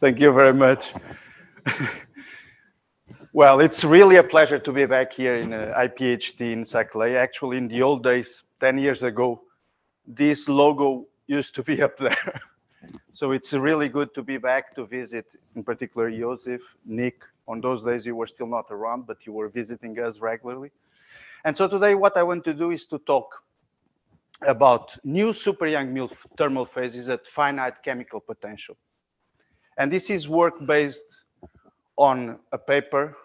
Thank you very much. Well, it's really a pleasure to be back here in IPHT in Saclay. Actually, in the old days, 10 years ago, this logo used to be up there. So it's really good to be back to visit, in particular, Joseph, Nick. On those days, you were still not around, but you were visiting us regularly. And so today, what I want to do is to talk about new super young meal thermal phases at finite chemical potential. And this is work based on a paper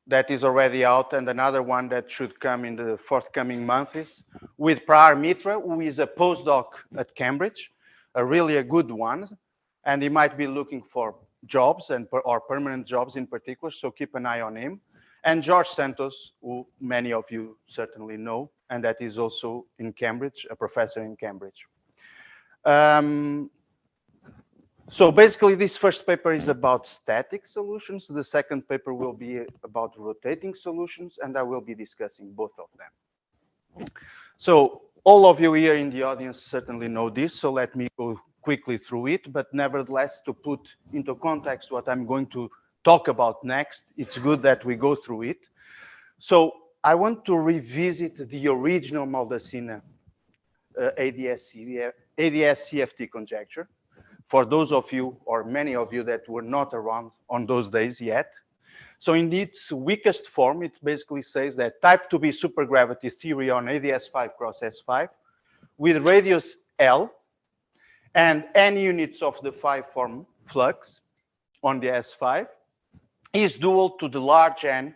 that is already out and another one that should come in the forthcoming months with Praar Mitra, who is a postdoc at Cambridge, a good one. And he might be looking for jobs or permanent jobs in particular, so keep an eye on him. And George Santos, who many of you certainly know, and that is also in Cambridge, a professor in Cambridge. So basically, this first paper is about static solutions. The second paper will be about rotating solutions, and I will be discussing both of them. So all of you here in the audience certainly know this, so let me go quickly through it. But nevertheless, to put into context what I'm going to talk about next, it's good that we go through it. So I want to revisit the original Maldacena ADS-CFT conjecture for those of you, or many of you, that were not around on those days yet. So in its weakest form, it basically says that type 2b supergravity theory on ADS5 cross S5 with radius L and n units of the 5-form flux on the S5 is dual to the large N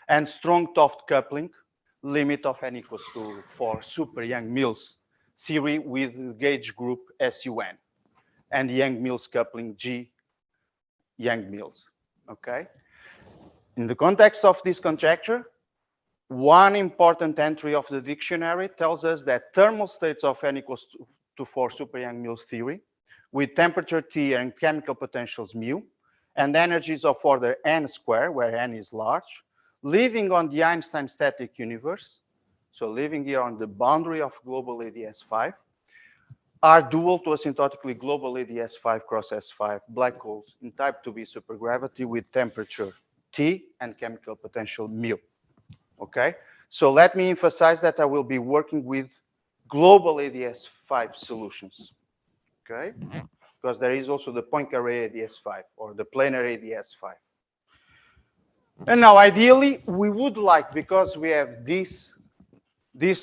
and strong Toft coupling limit of n equals to 4 super Young-Mills theory with gauge group SUN and Young-Mills coupling G Young-Mills, okay? In the context of this conjecture, one important entry of the dictionary tells us that thermal states of n equals to 4 super Young-Mills theory with temperature T and chemical potentials mu and energies of order n square, where n is large, living on the Einstein static universe, so living here on the boundary of global ADS5, are dual to asymptotically global ADS5 cross S5 black holes in type 2b supergravity with temperature T and chemical potential mu. Okay, so let me emphasize that I will be working with global ADS5 solutions. Okay, because there is also the Poincaré ADS5 or the planar ADS5. And now, ideally, we would like, because we have this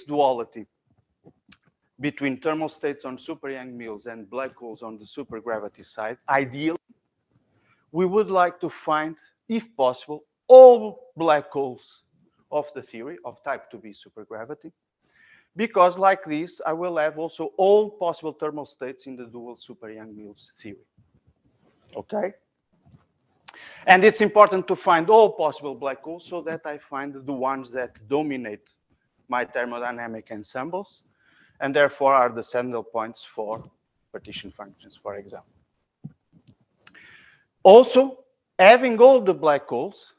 duality between thermal states on super Young-Mills and black holes on the supergravity side, ideally, we would like to find, if possible, all black holes of the theory of type 2b supergravity, because like this, I will have also all possible thermal states in the dual super Young-Mills theory, okay? And it's important to find all possible black holes so that I find the ones that dominate my thermodynamic ensembles and therefore are the saddle points for partition functions, for example. Also, having all the black holes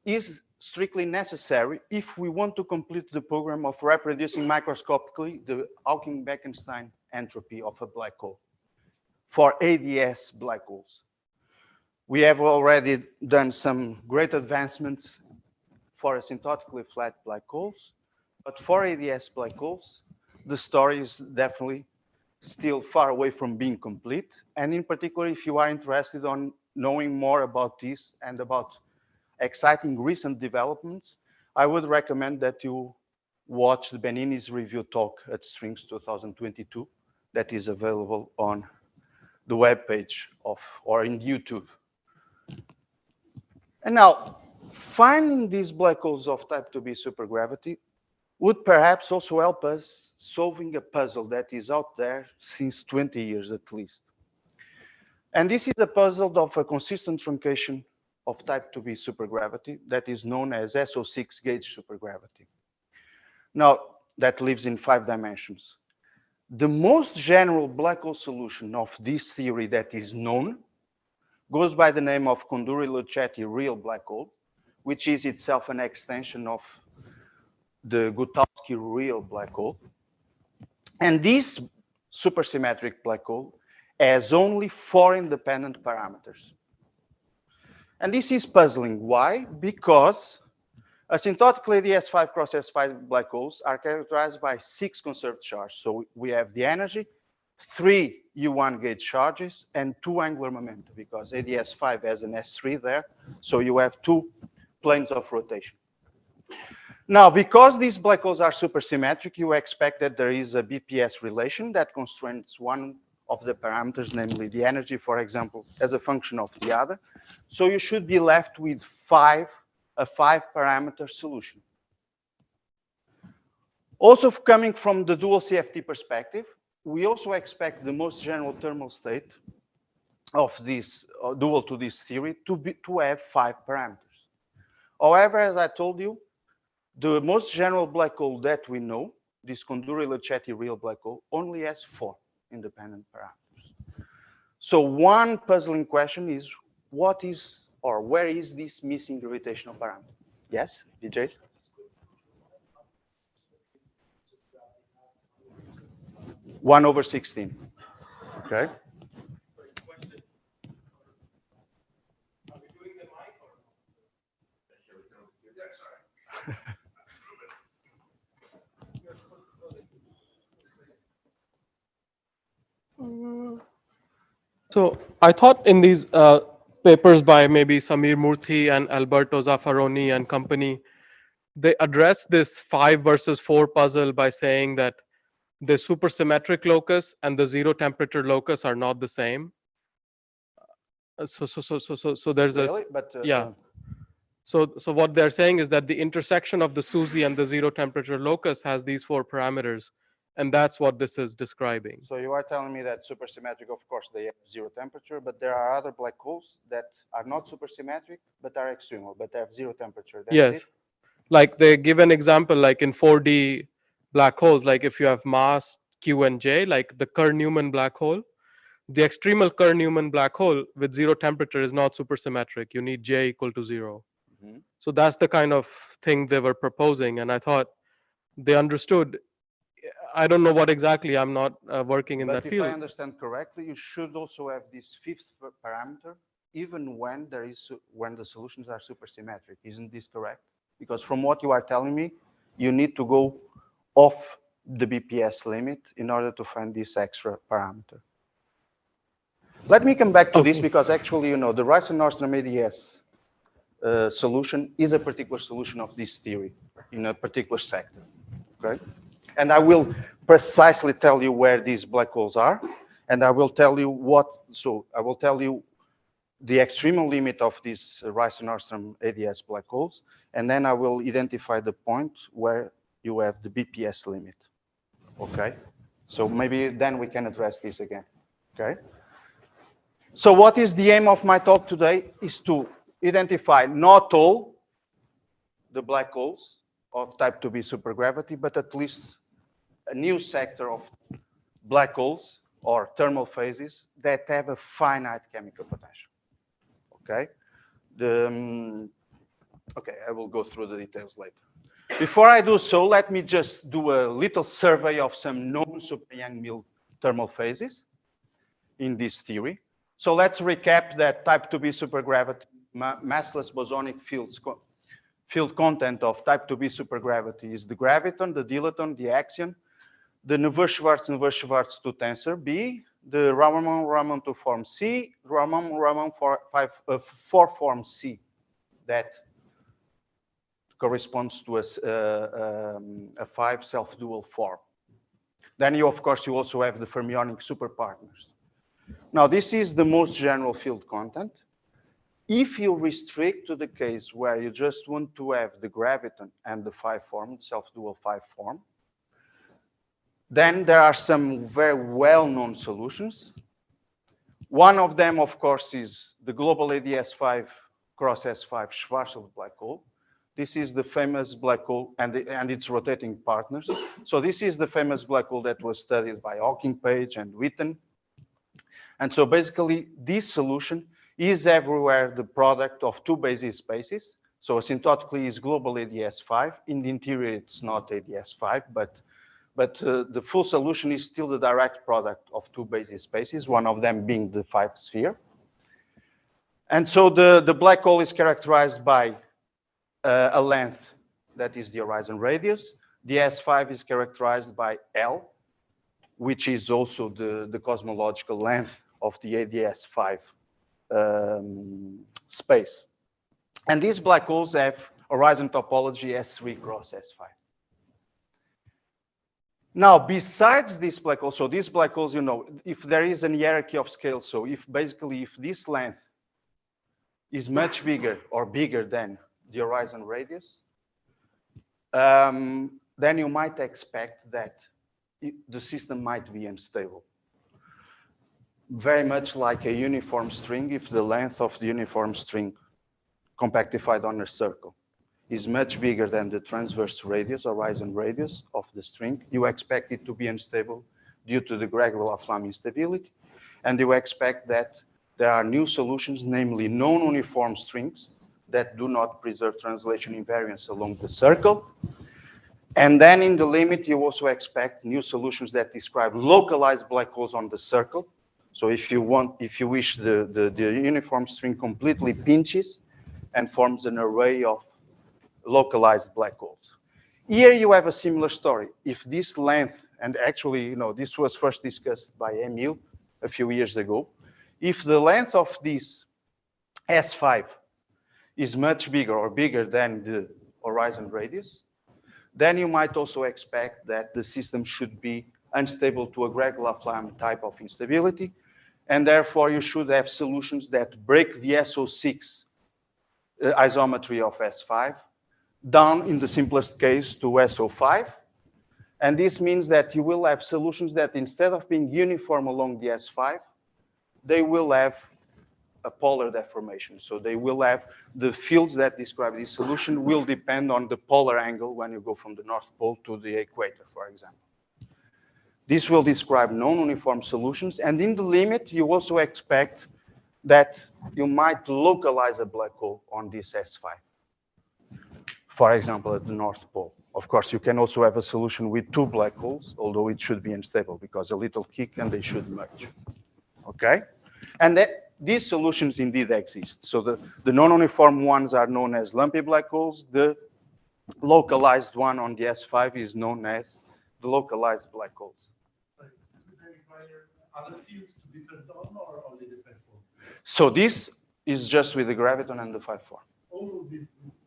is strictly necessary if we want to complete the program of reproducing microscopically the Hawking-Bekenstein entropy of a black hole for ADS black holes. We have already done some great advancements for asymptotically flat black holes, but for ADS black holes, the story is definitely still far away from being complete. And in particular, if you are interested on knowing more about this and about exciting recent developments, I would recommend that you watch the Benini's review talk at Strings 2022 that is available on the webpage or in YouTube. And now, finding these black holes of type 2b supergravity would perhaps also help us solving a puzzle that is out there since 20 years at least. And this is a puzzle of a consistent truncation of type 2b supergravity that is known as SO6 gauge supergravity. Now, that lives in 5 dimensions. The most general black hole solution of this theory that is known goes by the name of Konduri-Luchetti real black hole, which is itself an extension of the Gutowski real black hole. And this supersymmetric black hole has only 4 independent parameters. And this is puzzling. Why? Because asymptotically, the S5 cross S5 black holes are characterized by 6 conserved charges. So we have the energy, 3 U1 gauge charges, and 2 angular momentum, because ADS5 has an S3 there. So you have 2 planes of rotation. Now, because these black holes are supersymmetric, you expect that there is a BPS relation that constrains one of the parameters, namely the energy, for example, as a function of the other. So you should be left with a 5-parameter solution. Also, coming from the dual CFT perspective, we also expect the most general thermal state of this dual to this theory to have 5 parameters. However, as I told you, the most general black hole that we know, this Kunduri-Luchetti real black hole, only has 4 independent parameters. So one puzzling question is, what is, or where is this missing gravitational parameter? Yes, DJ? One over 16. Okay. So I thought in these papers by maybe Samir Murthy and Alberto Zaffaroni and company, they address this 5 versus 4 puzzle by saying that the supersymmetric locus and the 0 temperature locus are not the same. So there's Really? a But, yeah. So what they're saying is that the intersection of the SUSY and the 0 temperature locus has these 4 parameters, and that's what this is describing. So you are telling me that supersymmetric, of course, they have 0 temperature, but there are other black holes that are not supersymmetric, but are extremal, but they have 0 temperature. That's Yes. it? Like they give an example, like in 4D black holes, like if you have mass Q and J, like the Kerr-Newman black hole, the extremal Kerr-Newman black hole with 0 temperature is not supersymmetric. You need J equal to 0. Mm-hmm. So that's the kind of thing they were proposing, and I thought they understood. I don't know what exactly. I'm not working in that But if I field. understand correctly, you should also have this 5th parameter, even when the solutions are supersymmetric. Isn't this correct? Because from what you are telling me, you need to go off the BPS limit in order to find this extra parameter. Let me come back to this, because actually, the Rice-Nordstrom ADS solution is a particular solution of this theory in a particular sector. Okay? And I will precisely tell you where these black holes are, and I will tell you I will tell you the extremal limit of these Rice-Nordstrom ADS black holes, and then I will identify the point where you have the BPS limit. Okay? So maybe then we can address this again. Okay? So what is the aim of my talk today is to identify not all the black holes of type 2b supergravity, but at least a new sector of black holes or thermal phases that have a finite chemical potential. Okay? Okay, I will go through the details later. Before I do so, let me just do a little survey of some known super Yang-Mills thermal phases in this theory. So let's recap that type 2b supergravity, massless bosonic field content of type 2b supergravity is the graviton, the dilaton, the axion, the Navier-Schwarz 2 tensor B, the Raman-Raman 2 form C, Raman-Raman 4 form C that corresponds to a 5 self-dual form. Then you also have the fermionic superpartners. Now, this is the most general field content. If you restrict to the case where you just want to have the graviton and the 5 form, self-dual 5 form, then there are some very well-known solutions. One of them, of course, is the global ADS5 cross S5 Schwarzschild black hole. This is the famous black hole and its rotating partners. So this is the famous black hole that was studied by Hawking, Page, and Witten. And so basically, this solution is everywhere the product of 2 basis spaces. So asymptotically is global ADS5. In the interior, it's not ADS5, but but the full solution is still the direct product of two basis spaces, one of them being the 5 sphere. And so the black hole is characterized by a length that is the horizon radius. The S5 is characterized by L, which is also the cosmological length of the ADS5 space. And these black holes have horizon topology S3 cross S5. Now, besides this black hole, so these black holes, you know, if there is a hierarchy of scale, so if this length is much bigger or bigger than the horizon radius, then you might expect that the system might be unstable. Very much like a uniform string, if the length of the uniform string compactified on a circle is much bigger than the transverse radius, horizon radius of the string, you expect it to be unstable due to the Gregor-Laflamme instability, and you expect that there are new solutions, namely non-uniform strings that do not preserve translation invariance along the circle. And then in the limit, you also expect new solutions that describe localized black holes on the circle. So if you wish, the uniform string completely pinches and forms an array of localized black holes. Here you have a similar story. If this length, and actually, you know, this was first discussed by Emil a few years ago, if the length of this S5 is much bigger or bigger than the horizon radius, then you might also expect that the system should be unstable to a Gregor-Laflamme type of instability, and therefore you should have solutions that break the SO6 isometry of S5 down in the simplest case to SO5. And this means that you will have solutions that instead of being uniform along the S5, they will have a polar deformation. So they will have the fields that describe this solution will depend on the polar angle when you go from the North Pole to the equator, for example. This will describe non-uniform solutions. And in the limit, you also expect that you might localize a black hole on this S5. For example, at the North Pole. Of course, you can also have a solution with two black holes, although it should be unstable because a little kick and they should merge. Okay? And these solutions indeed exist. So the non-uniform ones are known as lumpy black holes. The localized one on the S5 is known as the localized black holes. Other fields to be turned on or only the 5-4? So this is just with the graviton and the 5-4. All of these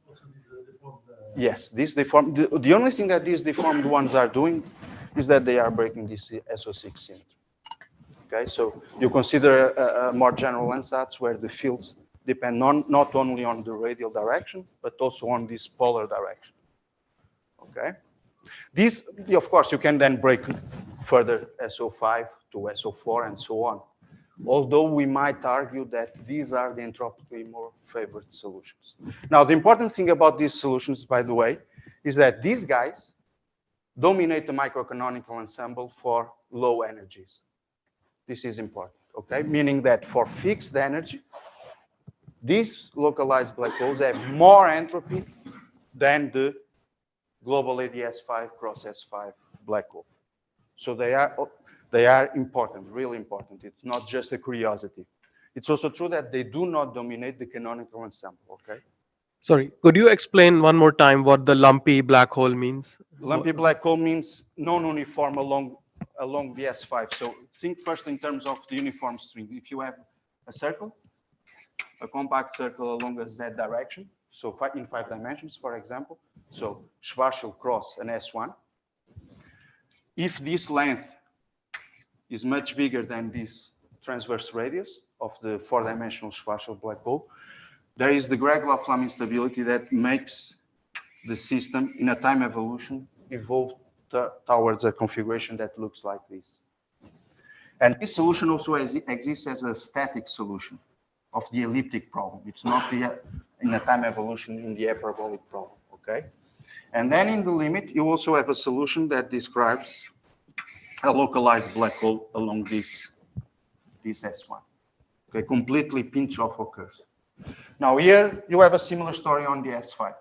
also deformed. Yes, these deformed. The only thing that these deformed ones are doing is that they are breaking this SO6 symmetry. Okay, so you consider a more general ansatz where the fields depend not only on the radial direction, but also on this polar direction. Okay, these, of course, you can then break further SO5 to SO4 and so on. Although we might argue that these are the entropically more favored solutions. Now, the important thing about these solutions, by the way, is that these guys dominate the microcanonical ensemble for low energies. This is important, okay? Meaning that for fixed energy, these localized black holes have more entropy than the global ADS5 cross S5 black hole. So they are important, really important. It's not just a curiosity. It's also true that they do not dominate the canonical ensemble, okay? Sorry, could you explain one more time what the lumpy black hole means? Lumpy black hole means non-uniform along the S5. So think first in terms of the uniform string. If you have a circle, a compact circle along a Z direction, so in 5 dimensions, for example, so Schwarzschild cross an S1. If this length is much bigger than this transverse radius of the 4-dimensional Schwarzschild black hole, there is the Gregor-Laflamme instability that makes the system in a time evolution evolve towards a configuration that looks like this. And this solution also exists as a static solution of the elliptic problem. It's not in a time evolution in the hyperbolic problem, okay? And then in the limit, you also have a solution that describes a localized black hole along this S1. Okay, completely pinch off occurs. Now here you have a similar story on the S5.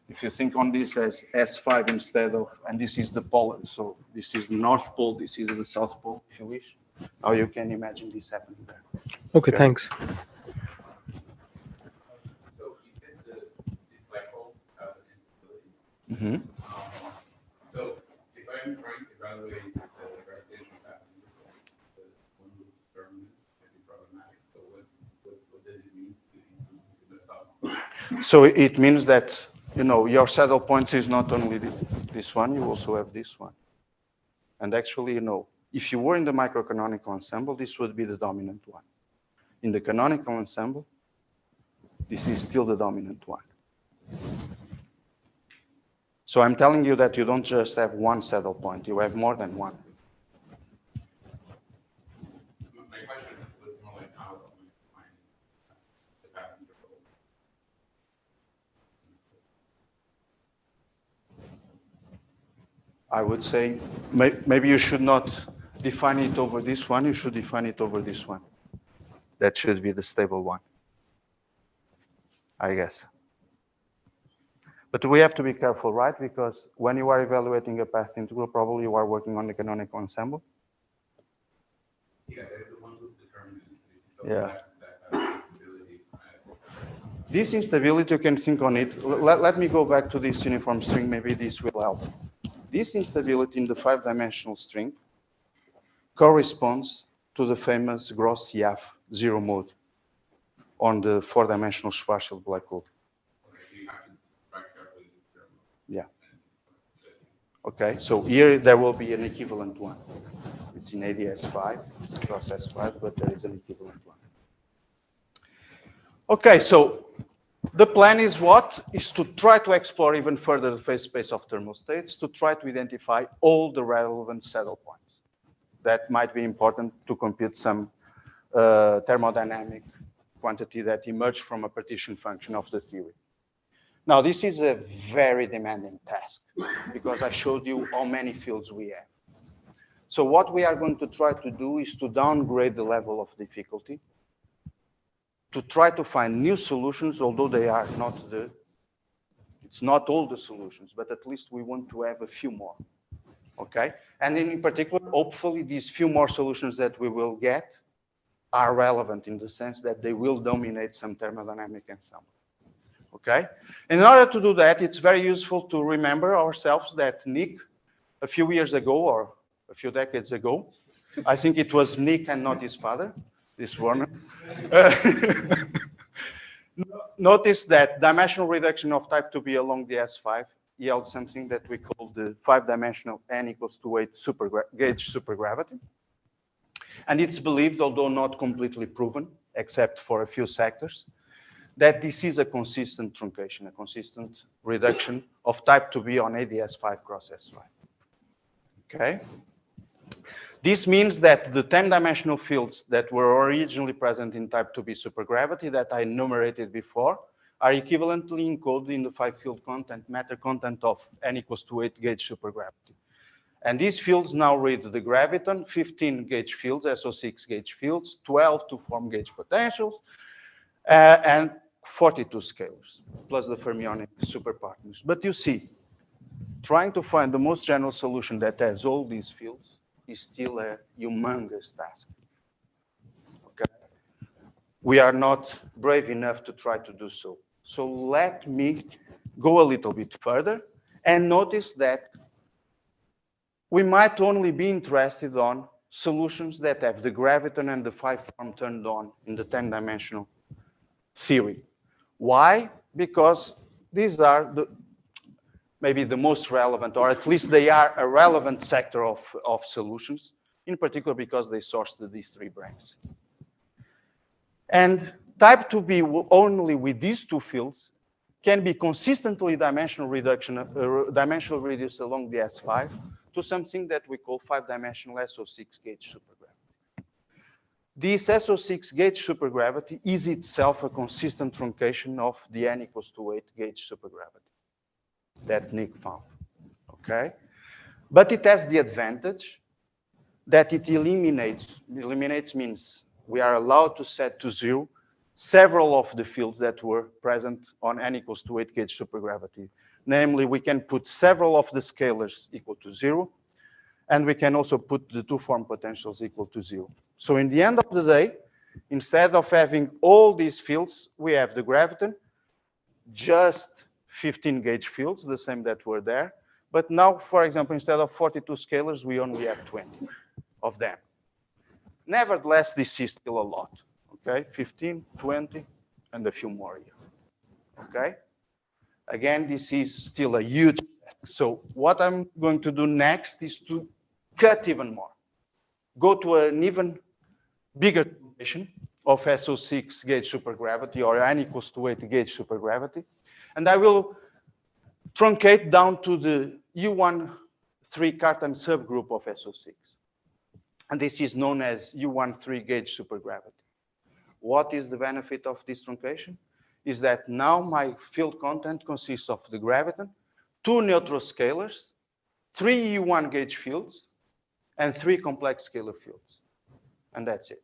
If you think on this as S5 instead of, and this is the polar, so this is the North Pole, this is the South Pole, if you wish, how you can imagine this happening there. Okay, Okay. thanks. So you said these black holes have an instability. Mhm. So if I'm trying to evaluate the gravitational pattern, the one who determined can be problematic. So what does it mean to the south? So it means that, you know, your saddle points is not only this one, you also have this one. And actually, you know, if you were in the microcanonical ensemble, this would be the dominant one. In the canonical ensemble, this is still the dominant one. So I'm telling you that you don't just have one saddle point, you have more than one. My question was more like how am I defining the pattern control? I would say maybe you should not define it over this one, you should define it over this one. That should be the stable one, I guess. But we have to be careful, right? Because when you are evaluating a path integral, probably you are working on the canonical ensemble. Yeah, they're the ones who determine it. So Yeah. that instability. This instability, you can think on it. Let me go back to this uniform string, maybe this will help. This instability in the 5-dimensional string corresponds to the famous Gross-Yaff zero mode on the 4-dimensional Schwarzschild black hole. Okay, you have to strike carefully with the thermal. Yeah. Okay, so here there will be an equivalent one. It's in ADS5, cross S5, but there is an equivalent one. Okay, so the plan is what? Is to try to explore even further the phase space of thermal states, to try to identify all the relevant saddle points that might be important to compute some thermodynamic quantity that emerge from a partition function of the theory. Now, this is a very demanding task because I showed you how many fields we have. So what we are going to try to do is to downgrade the level of difficulty, to try to find new solutions, although they are not it's not all the solutions, but at least we want to have a few more, okay? And in particular, hopefully these few more solutions that we will get are relevant in the sense that they will dominate some thermodynamic ensemble. Okay? In order to do that, it's very useful to remember ourselves that Nick, a few years ago or a few decades ago, I think it was Nick and not his father, this Warner, noticed that dimensional reduction of type 2b along the S5 yields something that we call the 5-dimensional n equals to 8 gauge supergravity. And it's believed, although not completely proven, except for a few sectors, that this is a consistent truncation, a consistent reduction of type 2b on ADS5 cross S5. Okay? This means that the 10-dimensional fields that were originally present in type 2b supergravity that I enumerated before are equivalently encoded in the 5-field content, matter content of n equals to 8 gauge supergravity. And these fields now read the graviton, 15 gauge fields, SO6 gauge fields, 12 to form gauge potentials, and 42 scalars, plus the fermionic superpartners. But you see, trying to find the most general solution that has all these fields is still a humongous task. Okay? We are not brave enough to try to do so. So let me go a little bit further and notice that we might only be interested on solutions that have the graviton and the 5 form turned on in the 10-dimensional theory. Why? Because these are maybe the most relevant, or at least they are a relevant sector of solutions, in particular because they source the D3 branes. And type 2b only with these two fields can be consistently dimensional reduced along the S5 to something that we call 5-dimensional SO6 gauge supergravity. This SO6 gauge supergravity is itself a consistent truncation of the n equals to 8 gauge supergravity that Nick found, okay? But it has the advantage that it eliminates means we are allowed to set to 0 several of the fields that were present on n equals to 8 gauge supergravity Namely, we can put several of the scalars equal to 0, and we can also put the two form potentials equal to 0. So in the end of the day, instead of having all these fields, we have the graviton, just 15 gauge fields, the same that were there. But now, for example, instead of 42 scalars, we only have 20 of them. Nevertheless, this is still a lot, okay? 15, 20, and a few more here, okay? Again, this is still a huge task. So what I'm going to do next is to cut even more. Go to an even bigger situation of SO6 gauge supergravity or n equals to 8 gauge supergravity. And I will truncate down to the U13 Cartan subgroup of SO6. And this is known as U13 gauge supergravity. What is the benefit of this truncation? Is that now my field content consists of the graviton, 2 neutral scalars, 3 U1 gauge fields, and 3 complex scalar fields. And that's it.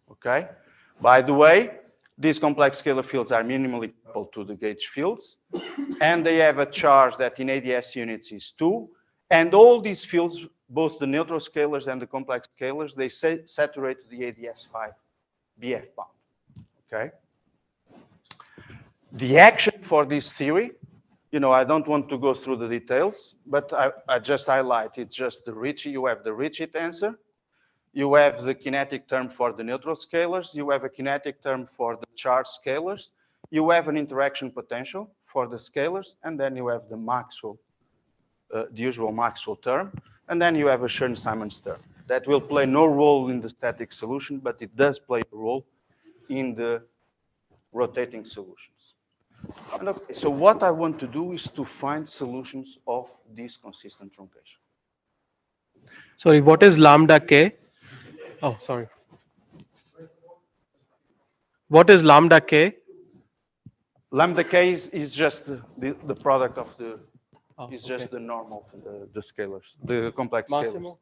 Okay? By the way, these complex scalar fields are minimally coupled to the gauge fields, and they have a charge that in ADS units is 2. And all these fields, both the neutral scalars and the complex scalars, they saturate the ADS5 BF bound. Okay? The action for this theory, you know, I don't want to go through the details, but I just highlight it's just the Ricci. You have the Ricci tensor. You have the kinetic term for the neutral scalars. You have a kinetic term for the charge scalars. You have an interaction potential for the scalars. And then you have the Maxwell, the usual Maxwell term. And then you have a Chern-Simons term. That will play no role in the static solution, but it does play a role in the rotating solutions. And okay, so what I want to do is to find solutions of this consistent truncation. Sorry, what is lambda k? Oh, sorry. What is lambda k? Lambda k is just the product of the, is okay. just the norm of the scalars, the complex Massimo?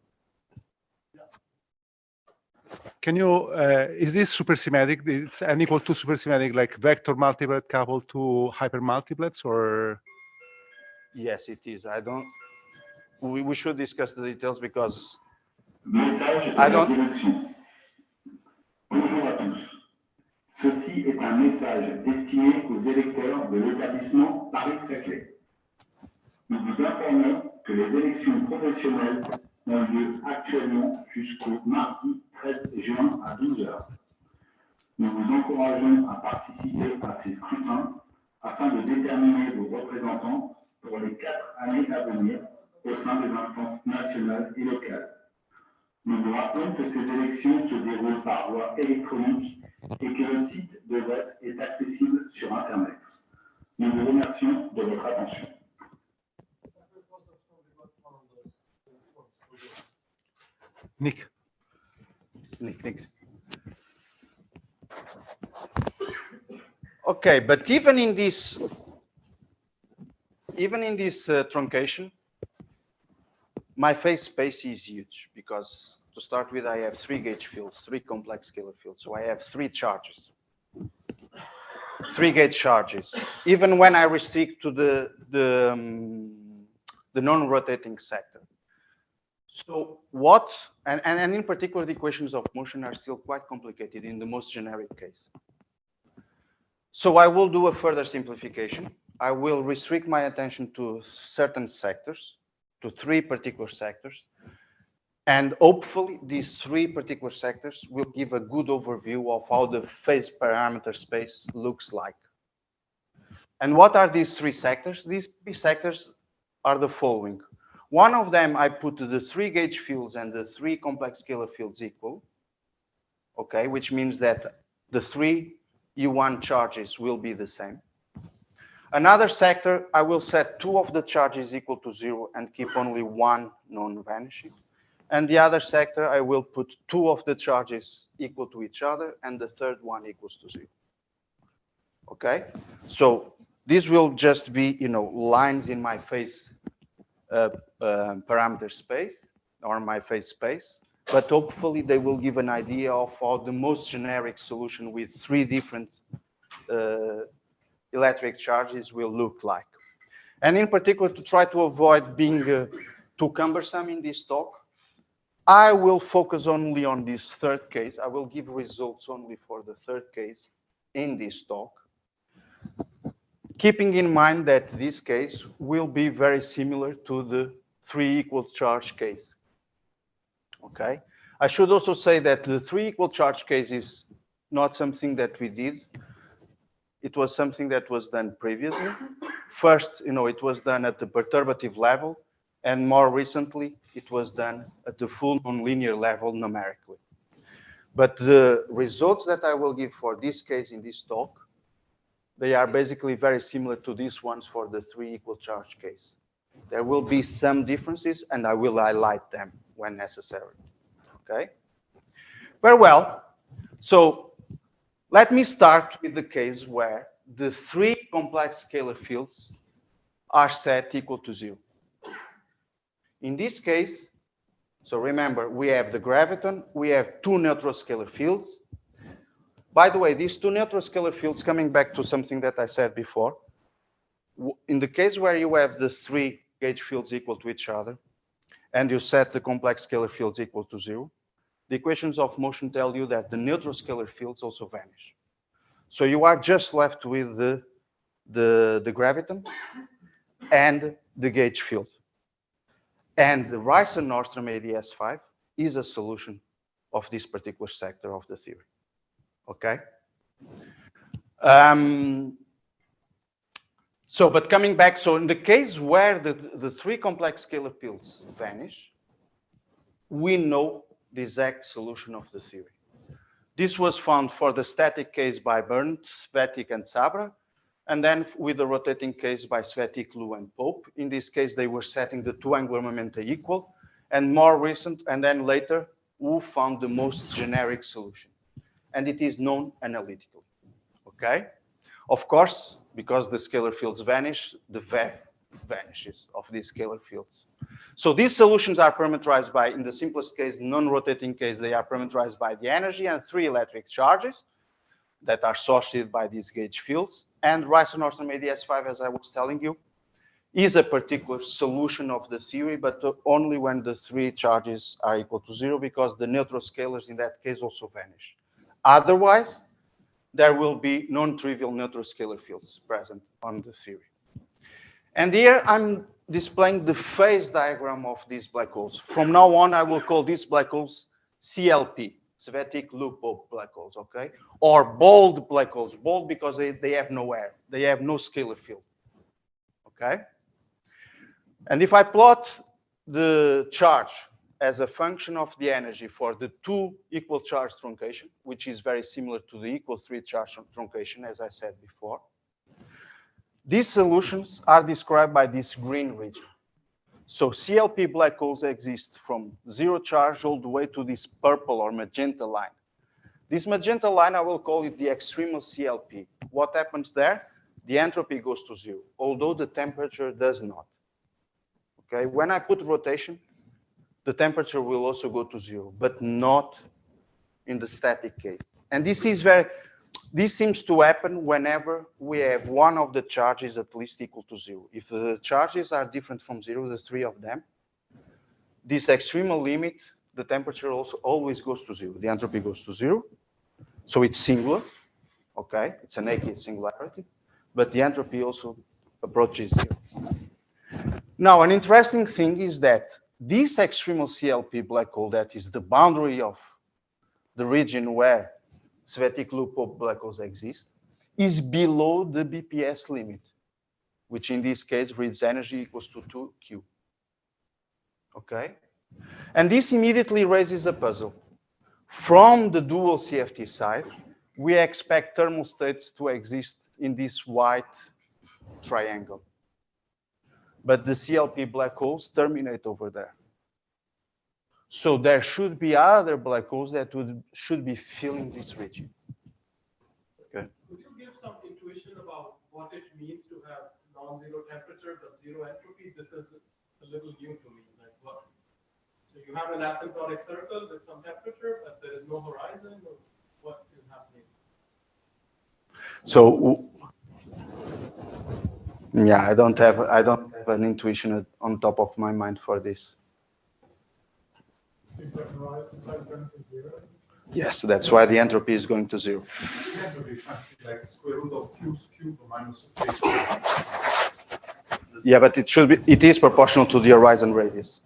Can you, is this supersymmetric? It's n equal to supersymmetric, like vector multiplet coupled to hypermultiplets, or? Yes, it is. I don't, we should discuss the details because Message de I la don't, direction. Bonjour à tous. Ceci est un message destiné aux électeurs de l'établissement Paris-Saclay. Nous vous informons que les élections professionnelles ont lieu actuellement jusqu'au mardi 13 juin à 12 h. Nous vous encourageons à participer à ces scrutins afin de déterminer vos représentants pour les 4 années à venir au sein des instances nationales et locales. Nous vous rappelons que ces élections se déroulent par voie électronique et que le site de vote est accessible sur Internet. Nous vous remercions de votre attention. Nick. Okay, but even in this truncation, my phase space is huge because to start with, I have 3 gauge fields, 3 complex scalar fields. So I have 3 charges, 3 gauge charges. Even when I restrict to the non-rotating sector. So what, and in particular, the equations of motion are still quite complicated in the most generic case. So I will do a further simplification. I will restrict my attention to certain sectors, to 3 particular sectors. And hopefully these 3 particular sectors will give a good overview of how the phase parameter space looks like. And what are these 3 sectors? These 3 sectors are the following. One of them, I put the 3 gauge fields and the 3 complex scalar fields equal, okay, which means that the 3 U1 charges will be the same. Another sector, I will set 2 of the charges equal to 0 and keep only 1 non-vanishing. And the other sector, I will put 2 of the charges equal to each other and the third one equals to 0. Okay, so this will just be, you know, lines in my phase parameter space or my phase space, but hopefully they will give an idea of how the most generic solution with 3 different electric charges will look like. And in particular, to try to avoid being too cumbersome in this talk, I will focus only on this third case. I will give results only for the third case in this talk, keeping in mind that this case will be very similar to the 3 equal charge case. Okay? I should also say that the 3 equal charge case is not something that we did. It was something that was done previously. First, it was done at the perturbative level, and more recently, it was done at the full nonlinear level numerically. But the results that I will give for this case in this talk, they are basically very similar to these ones for the 3 equal charge case. There will be some differences, and I will highlight them when necessary. Okay? Very well. So let me start with the case where the 3 complex scalar fields are set equal to 0. In this case, so remember, we have the graviton, we have 2 neutral scalar fields. By the way, these 2 neutral scalar fields, coming back to something that I said before, in the case where you have the 3 gauge fields equal to each other, and you set the complex scalar fields equal to 0, the equations of motion tell you that the neutral scalar fields also vanish. So you are just left with the graviton and the gauge field. And the Rice-Nordstrom ADS5 is a solution of this particular sector of the theory. Okay? But coming back, so in the case where the 3 complex scalar fields vanish, we know the exact solution of the theory. This was found for the static case by Bernd, Svetic, and Sabra, and then with the rotating case by Svetic, Lu, and Pope. In this case, they were setting the 2 angular momenta equal, and more recent, and then later, Wu found the most generic solution, and it is known analytically. Okay? Of course, because the scalar fields vanish, the VEV vanishes of these scalar fields. So these solutions are parameterized by, in the simplest case, non-rotating case, they are parameterized by the energy and 3 electric charges that are associated by these gauge fields. And Rice-Nordstrom ADS5, as I was telling you, is a particular solution of the theory, but only when the 3 charges are equal to 0, because the neutral scalars in that case also vanish. Otherwise, there will be non-trivial neutral scalar fields present on the theory. And here I'm displaying the phase diagram of these black holes. From now on, I will call these black holes CLP, Svetic Loop black holes, okay? Or bold black holes, bold because they have no air. They have no scalar field, okay? And if I plot the charge as a function of the energy for the 2 equal charge truncation, which is very similar to the equal 3 charge truncation, as I said before, these solutions are described by this green region. So CLP black holes exist from 0 charge all the way to this purple or magenta line. This magenta line, I will call it the extremal CLP. What happens there? The entropy goes to 0, although the temperature does not. Okay, when I put rotation, the temperature will also go to 0, but not in the static case. And this seems to happen whenever we have one of the charges at least equal to 0. If the charges are different from 0, the 3 of them, this extremal limit, the temperature also always goes to 0. The entropy goes to 0. So it's singular, okay? It's a naked singularity, but the entropy also approaches 0. Now, an interesting thing is that this extremal CLP black hole, that is the boundary of the region where Svetic Loop black holes exist, is below the BPS limit, which in this case reads energy equals to 2Q. Okay? And this immediately raises a puzzle. From the dual CFT side, we expect thermal states to exist in this white triangle. But the CLP black holes terminate over there. So there should be other black holes that should be filling this region. Okay. Could you give some intuition about what it means to have non-zero temperature but 0 entropy? This is a little new to me. Like what? So you have an asymptotic circle with some temperature, but there is no horizon. Or what is happening? So Yeah, I don't have an intuition on top of my mind for this. Is the horizon side going to zero? Yes, that's why the entropy is going to zero. Entropy is something like square root of q cubed minus a squared. Yeah, but it is proportional to the horizon radius.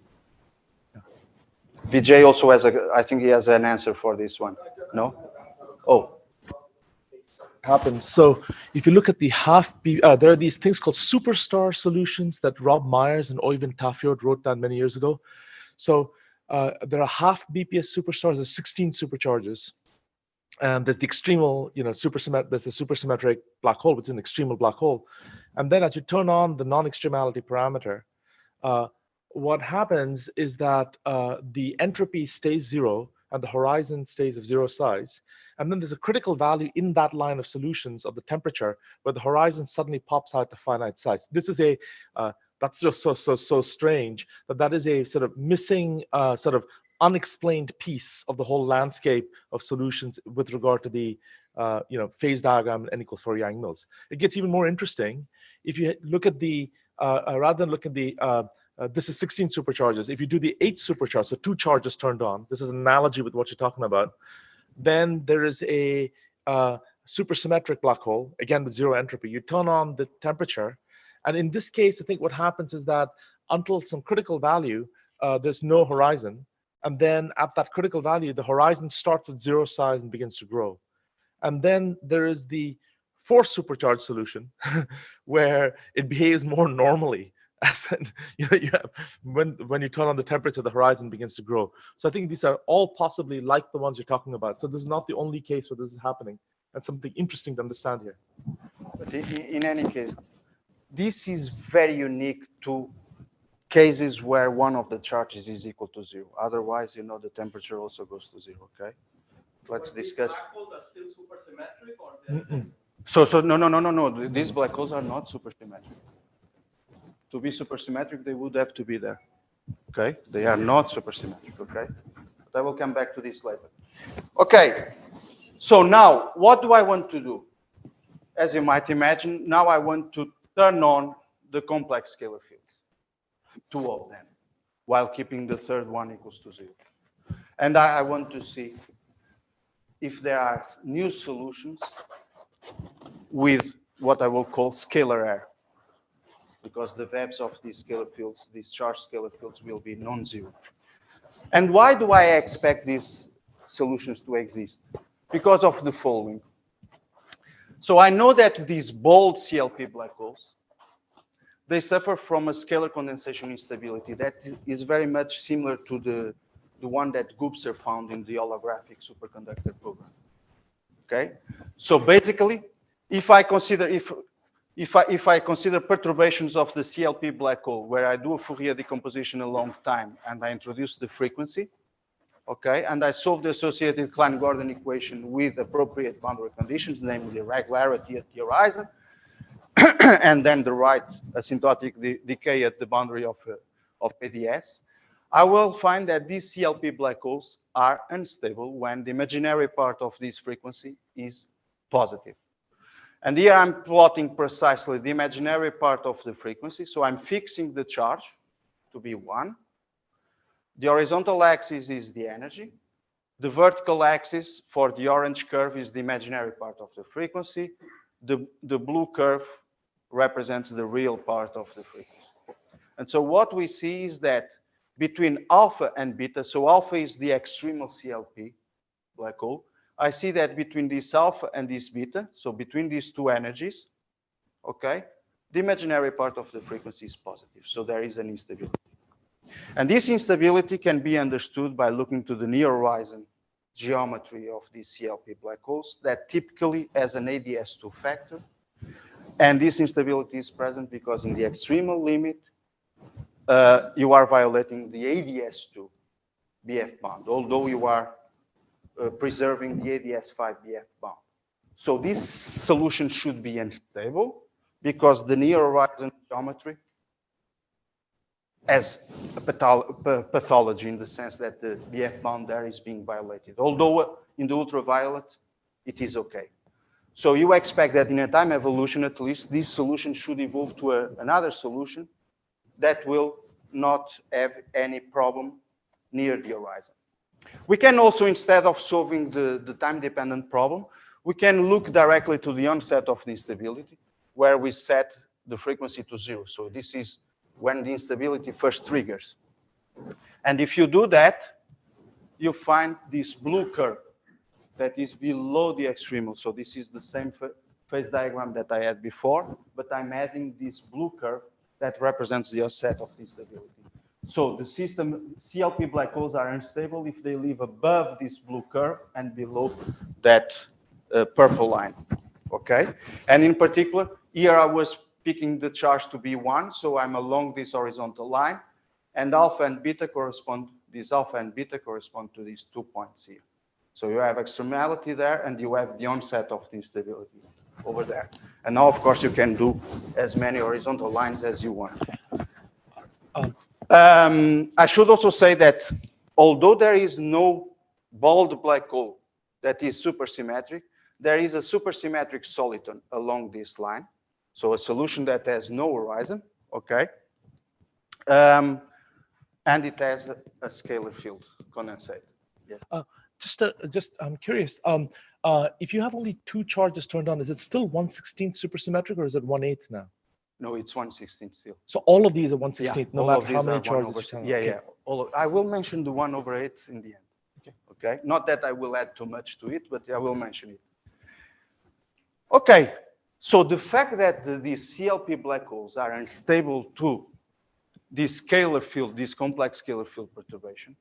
Vijay also has I think he has an answer for this one. No? Oh. Happens. So if you look at the there are these things called superstar solutions that Rob Myers and Oyvind Tafjord wrote down many years ago. So there are half BPS superstars. There's 16 supercharges, and there's the extremal, there's the supersymmetric black hole, which is an extremal black hole. And then as you turn on the non-extremality parameter, what happens is that the entropy stays zero and the horizon stays of zero size. And then there's a critical value in that line of solutions of the temperature where the horizon suddenly pops out to finite size. This is that's just so strange that is a sort of missing, sort of unexplained piece of the whole landscape of solutions with regard to the phase diagram and n equals 4 Yang-Mills. It gets even more interesting if you look at the rather than look at the this is 16 supercharges. If you do the 8 supercharges, so 2 charges turned on, this is an analogy with what you're talking about, then there is a supersymmetric black hole, again with zero entropy. You turn on the temperature, and in this case, I think what happens is that until some critical value, there's no horizon, and then at that critical value, the horizon starts at zero size and begins to grow. And then there is the force supercharged solution where it behaves more normally. As in, when you turn on the temperature, the horizon begins to grow. So I think these are all possibly like the ones you're talking about. So this is not the only case where this is happening. That's something interesting to understand here. But in any case, this is very unique to cases where one of the charges is equal to zero. Otherwise, the temperature also goes to zero, okay? Let's discuss. Black holes are still supersymmetric, or So no. These black holes are not supersymmetric. To be supersymmetric, they would have to be there. Okay? They are not supersymmetric, okay? But I will come back to this later. Okay. So now, what do I want to do? As you might imagine, now I want to turn on the complex scalar fields, 2 of them, while keeping the third one equals to 0. And I want to see if there are new solutions with what I will call scalar error, because the VEBs of these scalar fields, these charged scalar fields, will be non-zero. And why do I expect these solutions to exist? Because of the following. So I know that these bold CLP black holes, they suffer from a scalar condensation instability that is very much similar to the one that Gubser found in the holographic superconductor program. Okay? So basically, if I consider perturbations of the CLP black hole, where I do a Fourier decomposition a long time and I introduce the frequency, okay, and I solve the associated Klein-Gordon equation with appropriate boundary conditions, namely regularity at the horizon, and then the right asymptotic decay at the boundary of ADS, I will find that these CLP black holes are unstable when the imaginary part of this frequency is positive. And here I'm plotting precisely the imaginary part of the frequency. So I'm fixing the charge to be 1. The horizontal axis is the energy. The vertical axis for the orange curve is the imaginary part of the frequency. The blue curve represents the real part of the frequency. And so what we see is that between alpha and beta, so alpha is the extremal CLP black hole, I see that between this alpha and this beta, so between these two energies, okay, the imaginary part of the frequency is positive. So there is an instability. And this instability can be understood by looking to the near horizon geometry of these CLP black holes that typically has an ADS2 factor. And this instability is present because in the extremal limit, you are violating the ADS2 BF bound, although you are preserving the ADS5 BF bound. So this solution should be unstable because the near horizon geometry has a pathology in the sense that the BF bound there is being violated. Although in the ultraviolet, it is okay. So you expect that in a time evolution, at least, this solution should evolve to another solution that will not have any problem near the horizon. We can also, instead of solving the time-dependent problem, we can look directly to the onset of the instability, where we set the frequency to 0. So this is when the instability first triggers. And if you do that, you find this blue curve that is below the extremal. So this is the same phase diagram that I had before, but I'm adding this blue curve that represents the offset of the instability. So the system, CLP black holes are unstable if they live above this blue curve and below that purple line, okay? And in particular, here I was picking the charge to be 1, so I'm along this horizontal line, and alpha and beta correspond, these alpha and beta correspond to these 2 points here. So you have extremality there, and you have the onset of the instability over there. And now, of course, you can do as many horizontal lines as you want. I should also say that although there is no bald black hole that is supersymmetric, there is a supersymmetric soliton along this line. So a solution that has no horizon, okay? And it has a scalar field condensate. Yes. I'm curious. If you have only 2 charges turned on, is it still 1/16 supersymmetric, or is it 1/8 now? No, it's 1/16 still. So all of these are 1/16, no all matter of how these many are 1 charges over you turn on. Yeah, Okay. yeah. I will mention the 1/8 in the end. Okay. Okay. Not that I will add too much to it, but I will mention it. Okay. So the fact that these CLP black holes are unstable to this scalar field, this complex scalar field perturbation,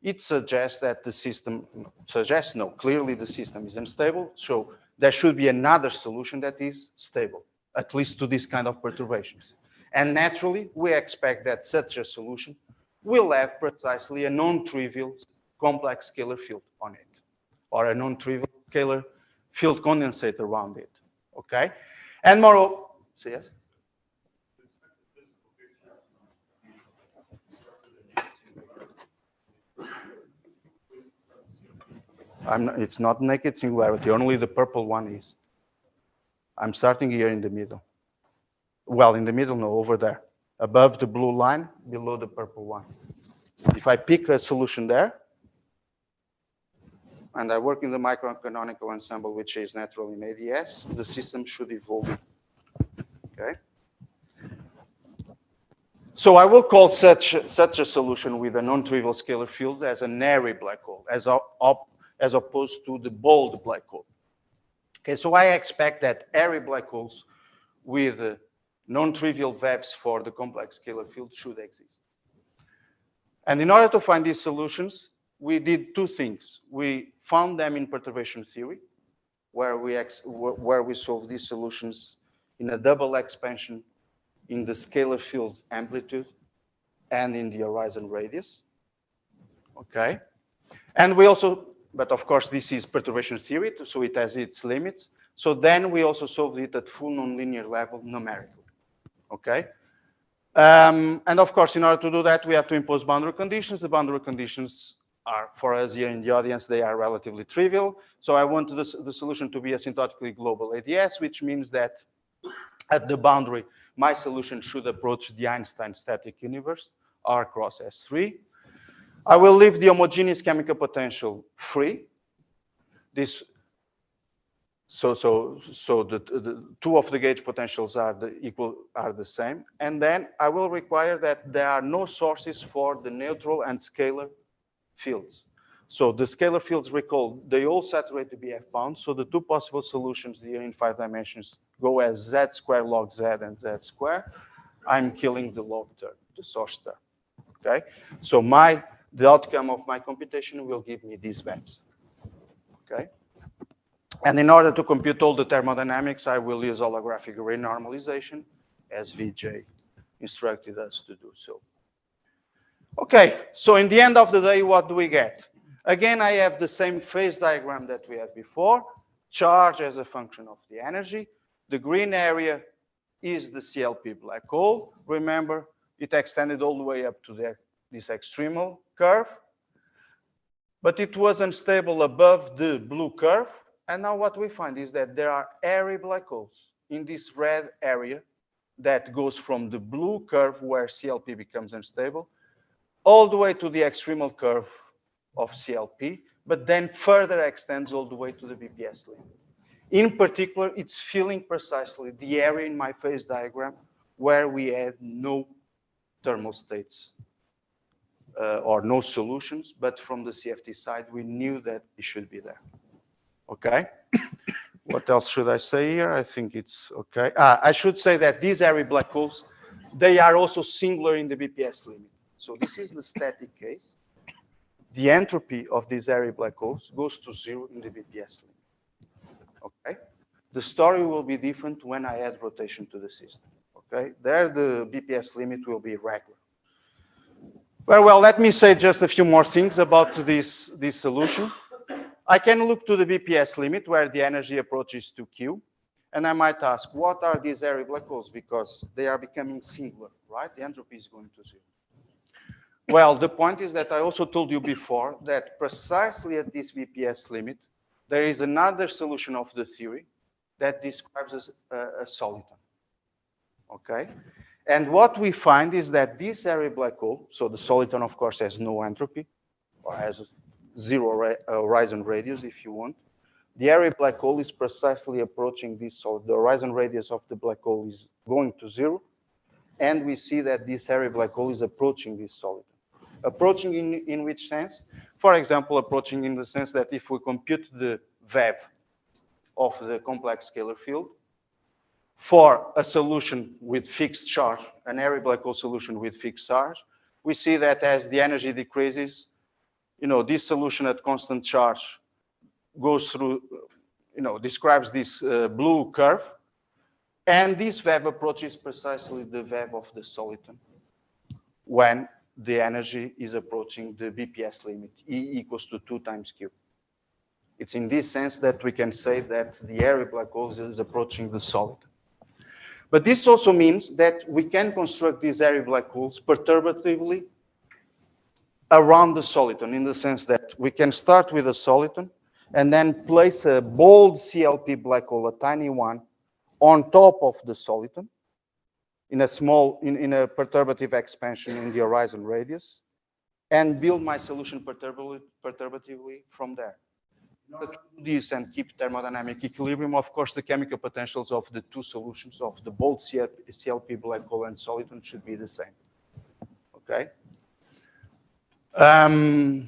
it suggests that the system, clearly the system is unstable. So there should be another solution that is stable, at least to this kind of perturbations. And naturally, we expect that such a solution will have precisely a non-trivial complex scalar field on it, or a non-trivial scalar field condensate around it, okay? And moreover, so yes? It's not naked singularity, only the purple one is. I'm starting here in the middle. Well, in the middle, no, over there. Above the blue line, below the purple one. If I pick a solution there, and I work in the microcanonical ensemble, which is natural in ADS, the system should evolve. Okay? So I will call such a solution with a non-trivial scalar field as an airy black hole, as opposed to the bold black hole. Okay, so I expect that airy black holes with non-trivial VEBs for the complex scalar field should exist. And in order to find these solutions, we did 2 things. We found them in perturbation theory, where we solved these solutions in a double expansion in the scalar field amplitude and in the horizon radius. Okay, and we also, but of course this is perturbation theory, so it has its limits. So then we also solved it at full nonlinear level numerically. Okay, and of course in order to do that we have to impose boundary conditions. The boundary conditions are, for us here in the audience, they are relatively trivial. So I want the solution to be asymptotically global ADS, which means that at the boundary my solution should approach the Einstein static universe, R cross S3. I will leave the homogeneous chemical potential free. So the 2 of the gauge potentials are the same. And then I will require that there are no sources for the neutral and scalar fields. So the scalar fields, recall, they all saturate the BF bound. So the 2 possible solutions here in 5 dimensions go as Z square log Z and Z square. I'm killing the log term, the source term. Okay. So the outcome of my computation will give me these VEBs. Okay. And in order to compute all the thermodynamics, I will use holographic array normalization, as VJ instructed us to do so. Okay, so in the end of the day, what do we get? Again, I have the same phase diagram that we had before, charge as a function of the energy. The green area is the CLP black hole. Remember, it extended all the way up to this extremal curve, but it was unstable above the blue curve And now what we find is that there are airy black holes in this red area that goes from the blue curve where CLP becomes unstable all the way to the extremal curve of CLP, but then further extends all the way to the BPS limit. In particular, it's filling precisely the area in my phase diagram where we had no thermal states or no solutions, but from the CFT side, we knew that it should be there. Okay? What else should I say here? I think it's okay. I should say that these airy black holes, they are also singular in the BPS limit. So this is the static case. The entropy of these airy black holes goes to 0 in the BPS limit. Okay? The story will be different when I add rotation to the system. Okay? There, the BPS limit will be regular. Well, let me say just a few more things about this solution. I can look to the BPS limit where the energy approaches to Q, and I might ask, what are these airy black holes? Because they are becoming singular, right? The entropy is going to 0. Well, the point is that I also told you before that precisely at this BPS limit, there is another solution of the theory that describes a soliton. Okay? And what we find is that this airy black hole, so the soliton, of course, has no entropy, or has 0 horizon radius, if you want. The airy black hole is precisely approaching this solid. The horizon radius of the black hole is going to 0, and we see that this airy black hole is approaching this soliton. Approaching in which sense? For example, approaching in the sense that if we compute the VEV of the complex scalar field for a solution with fixed charge, an airy black hole solution with fixed charge, we see that as the energy decreases, this solution at constant charge goes through, describes this blue curve, and this VEV approaches precisely the VEV of the soliton when the energy is approaching the BPS limit, E equals to 2 times Q. It's in this sense that we can say that the airy black hole is approaching the soliton. But this also means that we can construct these airy black holes perturbatively around the soliton, in the sense that we can start with a soliton and then place a bold CLP black hole, a tiny one, on top of the soliton in a perturbative expansion in the horizon radius, and build my solution perturbatively from there. In order to do this and keep thermodynamic equilibrium, of course, the chemical potentials of the two solutions of the bold CLP black hole and soliton should be the same. Okay? Sorry,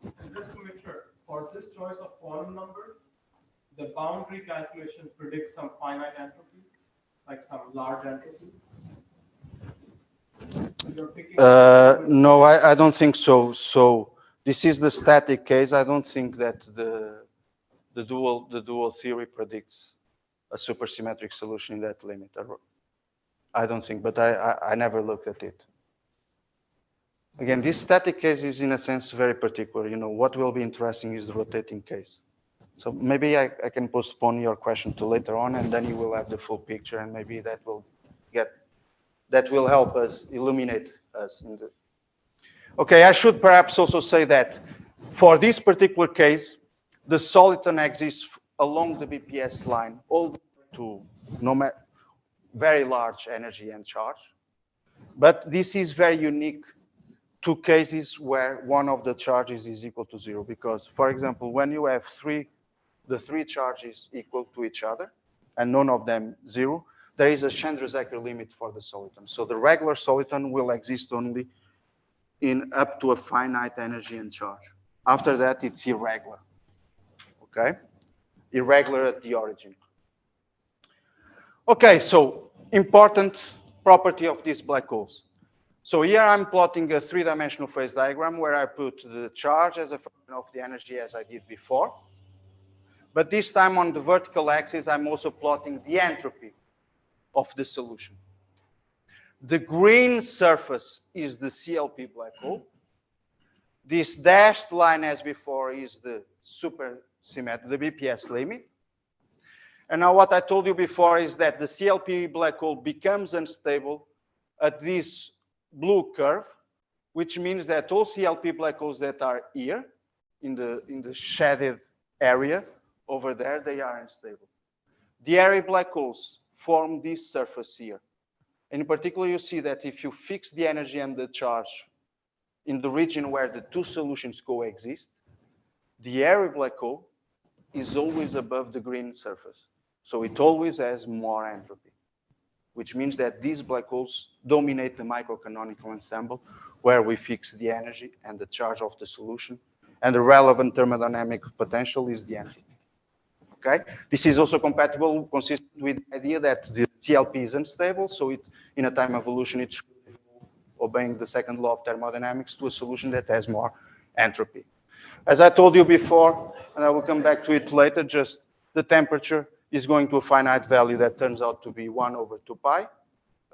just to make sure, for this choice of quantum number, the boundary calculation predicts some finite entropy, like some large entropy? You're picking no, I don't think so. So this is the static case. I don't think that the dual theory predicts a supersymmetric solution in that limit. I don't think, but I never looked at it. Again, this static case is in a sense very particular. What will be interesting is the rotating case. So maybe I can postpone your question to later on, and then you will have the full picture, and maybe that will help us illuminate us in the. Okay, I should perhaps also say that for this particular case, the soliton exists along the BPS line all to very large energy and charge. But this is very unique to cases where one of the charges is equal to 0. Because, for example, when you have the three charges equal to each other, and none of them 0, there is a Chandrasekhar limit for the soliton. So the regular soliton will exist only in up to a finite energy and charge. After that, it's irregular. Okay? Irregular at the origin. Okay, so important property of these black holes. So here I'm plotting a 3-dimensional phase diagram where I put the charge as a function of the energy as I did before. But this time on the vertical axis, I'm also plotting the entropy of the solution. The green surface is the CLP black hole. This dashed line as before is the supersymmetric, the BPS limit. And now what I told you before is that the CLP black hole becomes unstable at this blue curve, which means that all CLP black holes that are here in the shaded area over there, they are unstable. The airy black holes form this surface here. In particular, you see that if you fix the energy and the charge in the region where the two solutions coexist, the airy black hole is always above the green surface. So it always has more entropy, which means that these black holes dominate the microcanonical ensemble where we fix the energy and the charge of the solution, and the relevant thermodynamic potential is the entropy. Okay? This is also compatible, consistent with the idea that the TLP is unstable, so in a time evolution, it should evolve obeying the second law of thermodynamics to a solution that has more entropy. As I told you before, and I will come back to it later, just the temperature is going to a finite value that turns out to be 1 over 2 pi,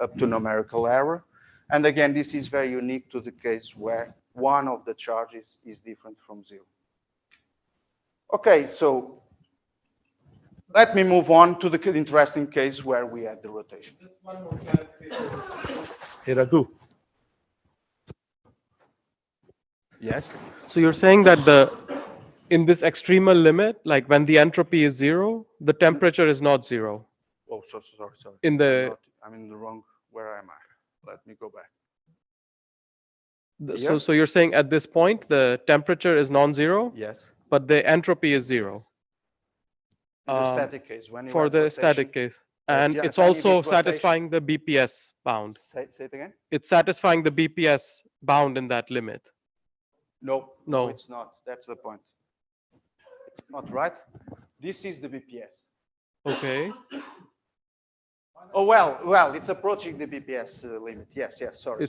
up to numerical error. And again, this is very unique to the case where one of the charges is different from 0. Okay, so let me move on to the interesting case where we had the rotation. Just one more clarification. Hey, Raghu. Yes? So you're saying that in this extremal limit, like when the entropy is 0, the temperature is not 0. Oh, sorry. In the I'm in the wrong, where am I? Let me go back. so you're saying at this point the temperature is non-zero, Yes. but the entropy is 0. In the static case. When you For have the rotation, static case. And yeah, it's tiny also bit rotation. satisfying the BPS bound. Say it again? It's satisfying the BPS bound in that limit. No, No. it's not. That's the point. It's not right. This is the BPS. Okay. Oh, well, it's approaching the BPS limit. Yes, sorry.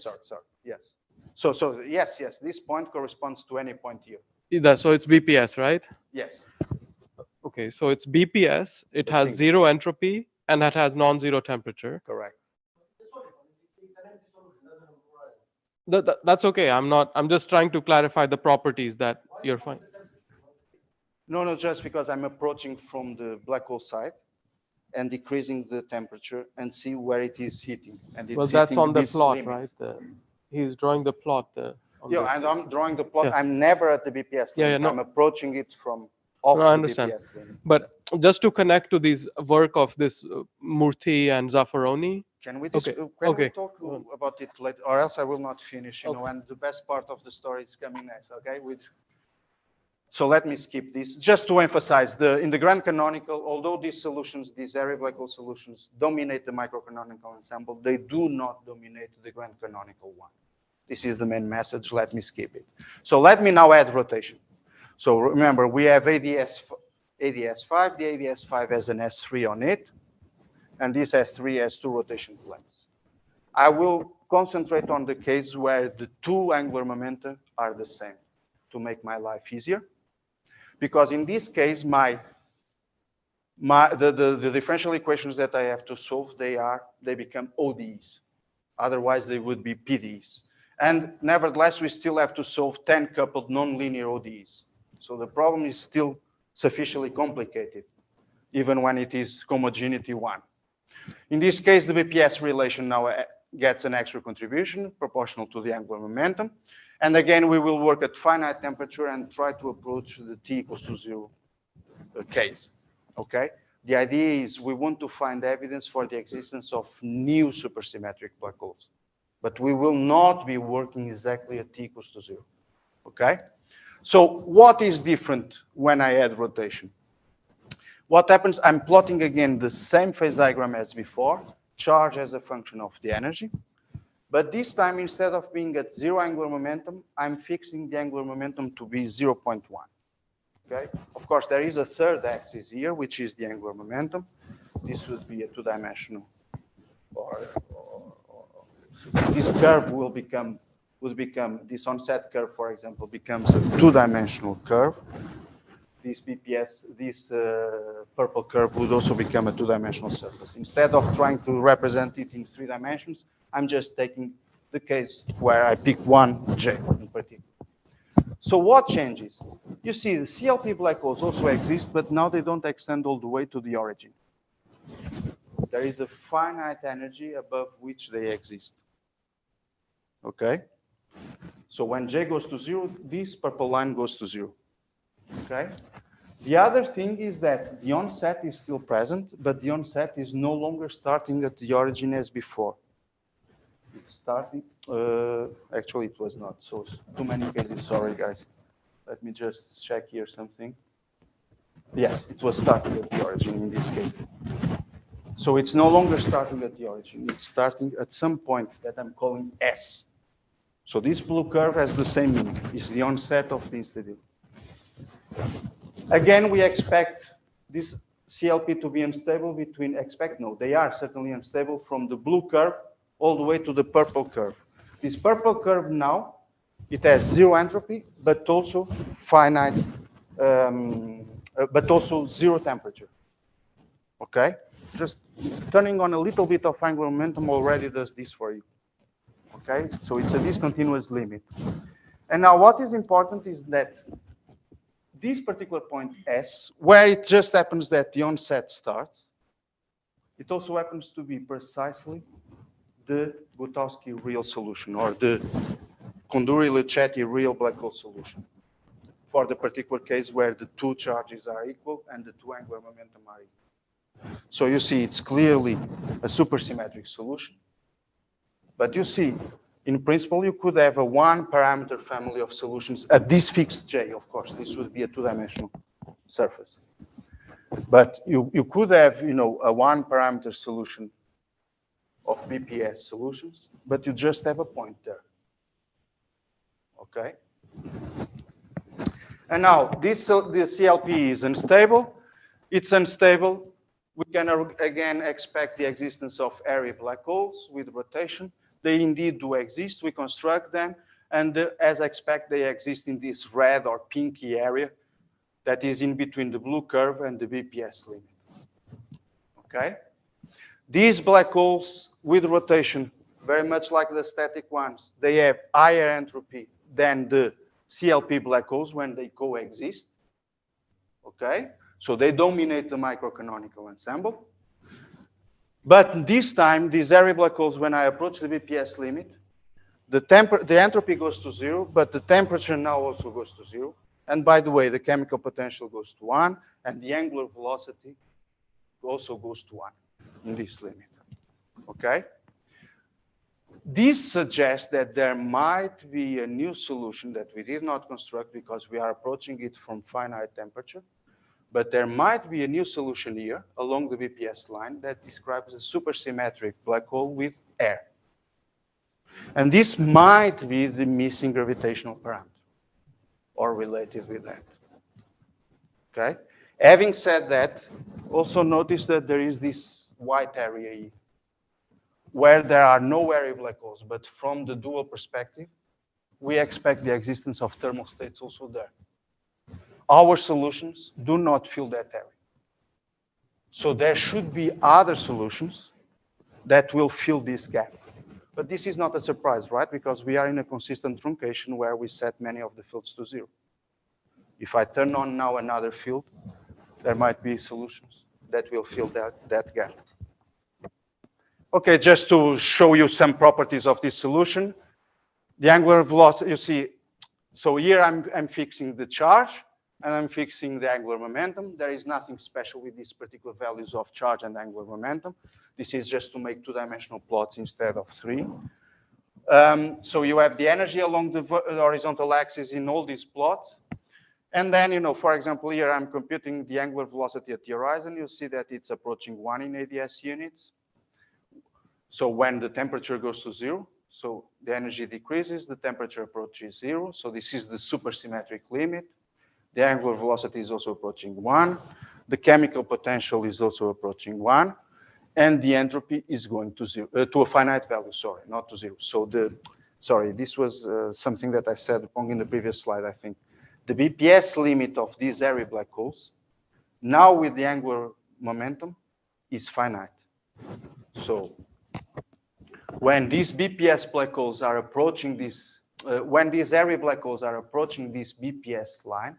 Yes. So yes, this point corresponds to any point here. So it's BPS, right? Yes. Okay, so it's BPS, it But has single. 0 entropy, and it has non-zero temperature. Correct. That's okay. I'm just trying to clarify the properties that you're fine. No, just because I'm approaching from the black hole side and decreasing the temperature and see where it is hitting. And it's Well, that's hitting on the this plot, limit. right? He's drawing the plot. And I'm drawing the plot. Yeah. I'm never at the BPS limit. Yeah, no. I'm approaching it from off No, I the understand. BPS limit. But just to connect to these work of this Murthy and Zaffaroni. Can we Okay, we okay. talk about it later, or else I will not finish, you know, and the best part of the story is coming next, okay? So let me skip this, just to emphasize, in the grand canonical, although these solutions, these airy black hole solutions, dominate the microcanonical ensemble, they do not dominate the grand canonical one. This is the main message, let me skip it. So let me now add rotation. So remember, we have ADS5, the ADS5 has an S3 on it, and this S3 has 2 rotation planes. I will concentrate on the case where the 2 angular momenta are the same to make my life easier. Because in this case, the differential equations that I have to solve, they become ODEs. Otherwise, they would be PDEs. And nevertheless, we still have to solve 10 coupled nonlinear ODEs. So the problem is still sufficiently complicated, even when it is homogeneity 1. In this case, the BPS relation now gets an extra contribution proportional to the angular momentum. And again, we will work at finite temperature and try to approach the T equals to 0 case, okay? The idea is we want to find evidence for the existence of new supersymmetric black holes, but we will not be working exactly at T equals to 0, okay? So what is different when I add rotation? What happens, I'm plotting again the same phase diagram as before, charge as a function of the energy. But this time, instead of being at 0 angular momentum, I'm fixing the angular momentum to be 0.1. Okay? Of course, there is a third axis here, which is the angular momentum. This would be a 2-dimensional, or this curve will become, this onset curve, for example, becomes a 2-dimensional curve. This BPS, this purple curve would also become a 2-dimensional surface. Instead of trying to represent it in 3 dimensions, I'm just taking the case where I pick one J in particular. So what changes? You see, the CLP black holes also exist, but now they don't extend all the way to the origin. There is a finite energy above which they exist. Okay? So when J goes to 0, this purple line goes to 0. Okay? The other thing is that the onset is still present, but the onset is no longer starting at the origin as before. It's starting, actually it was not, so too many cases, sorry guys. Let me just check here something. Yes, it was starting at the origin in this case. So it's no longer starting at the origin, it's starting at some point that I'm calling S. So this blue curve has the same meaning, it's the onset of the instability. Again, we expect this CLP to be unstable between, no, they are certainly unstable from the blue curve all the way to the purple curve. This purple curve now, it has zero entropy, but also finite, but also zero temperature. Okay? Just turning on a little bit of angular momentum already does this for you. Okay? So it's a discontinuous limit. And now what is important is that this particular point S, where it just happens that the onset starts, it also happens to be precisely the Butowski real solution, or the Kunduri-Luchetti real black hole solution, for the particular case where the two charges are equal and the two angular momentum are equal. So you see it's clearly a supersymmetric solution. But you see, in principle, you could have a one-parameter family of solutions at this fixed J, of course. This would be a two-dimensional surface. But you could have, a one-parameter solution of BPS solutions, but you just have a point there. Okay? And now, the CLP is unstable. It's unstable. We can, again, expect the existence of airy black holes with rotation. They indeed do exist. We construct them. And as expected, they exist in this red or pinky area that is in between the blue curve and the BPS limit. Okay? These black holes with rotation, very much like the static ones, they have higher entropy than the CLP black holes when they coexist. Okay? So they dominate the microcanonical ensemble. But this time, these airy black holes, when I approach the BPS limit, the entropy goes to zero, but the temperature now also goes to zero. And by the way, the chemical potential goes to 1, and the angular velocity also goes to 1 in this limit. Okay? This suggests that there might be a new solution that we did not construct because we are approaching it from finite temperature. But there might be a new solution here along the BPS line that describes a supersymmetric black hole with air. And this might be the missing gravitational parameter or related with that. Okay? Having said that, also notice that there is this white area here where there are no airy black holes, but from the dual perspective, we expect the existence of thermal states also there. Our solutions do not fill that area. So there should be other solutions that will fill this gap. But this is not a surprise, right? Because we are in a consistent truncation where we set many of the fields to zero. If I turn on now another field, there might be solutions that will fill that gap. Okay, just to show you some properties of this solution. The angular velocity, you see, so here I'm fixing the charge, and I'm fixing the angular momentum. There is nothing special with these particular values of charge and angular momentum. This is just to make two-dimensional plots instead of three. So you have the energy along the horizontal axis in all these plots. And then, for example, here I'm computing the angular velocity at the horizon. You see that it's approaching 1 in ADS units. So when the temperature goes to zero, so the energy decreases, the temperature approaches zero. So this is the supersymmetric limit. The angular velocity is also approaching 1. The chemical potential is also approaching 1. And the entropy is going to zero, to a finite value, sorry, not to zero. So this was something that I said in the previous slide, I think. The BPS limit of these airy black holes, now with the angular momentum, is finite. So when these BPS black holes are approaching this, when these airy black holes are approaching this BPS line,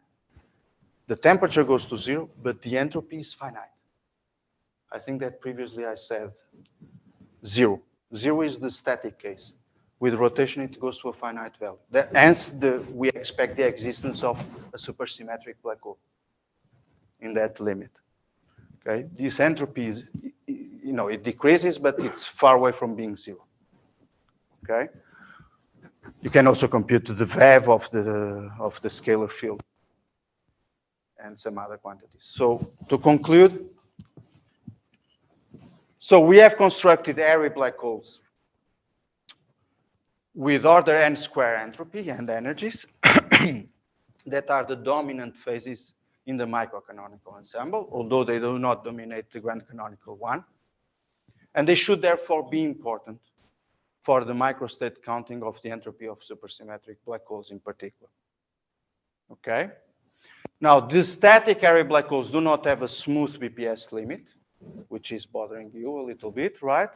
the temperature goes to zero, but the entropy is finite. I think that previously I said zero. Zero is the static case. With rotation, it goes to a finite value. Hence, we expect the existence of a supersymmetric black hole. in that limit. Okay, this entropy is, it decreases, but it's far away from being zero. Okay, you can also compute the VAV of the scalar field and some other quantities. So to conclude, so we have constructed airy black holes with order n square entropy and energies that are the dominant phases in the microcanonical ensemble, although they do not dominate the grand canonical one. And they should therefore be important for the microstate counting of the entropy of supersymmetric black holes in particular. Okay? Now, the static airy black holes do not have a smooth BPS limit, which is bothering you a little bit, right?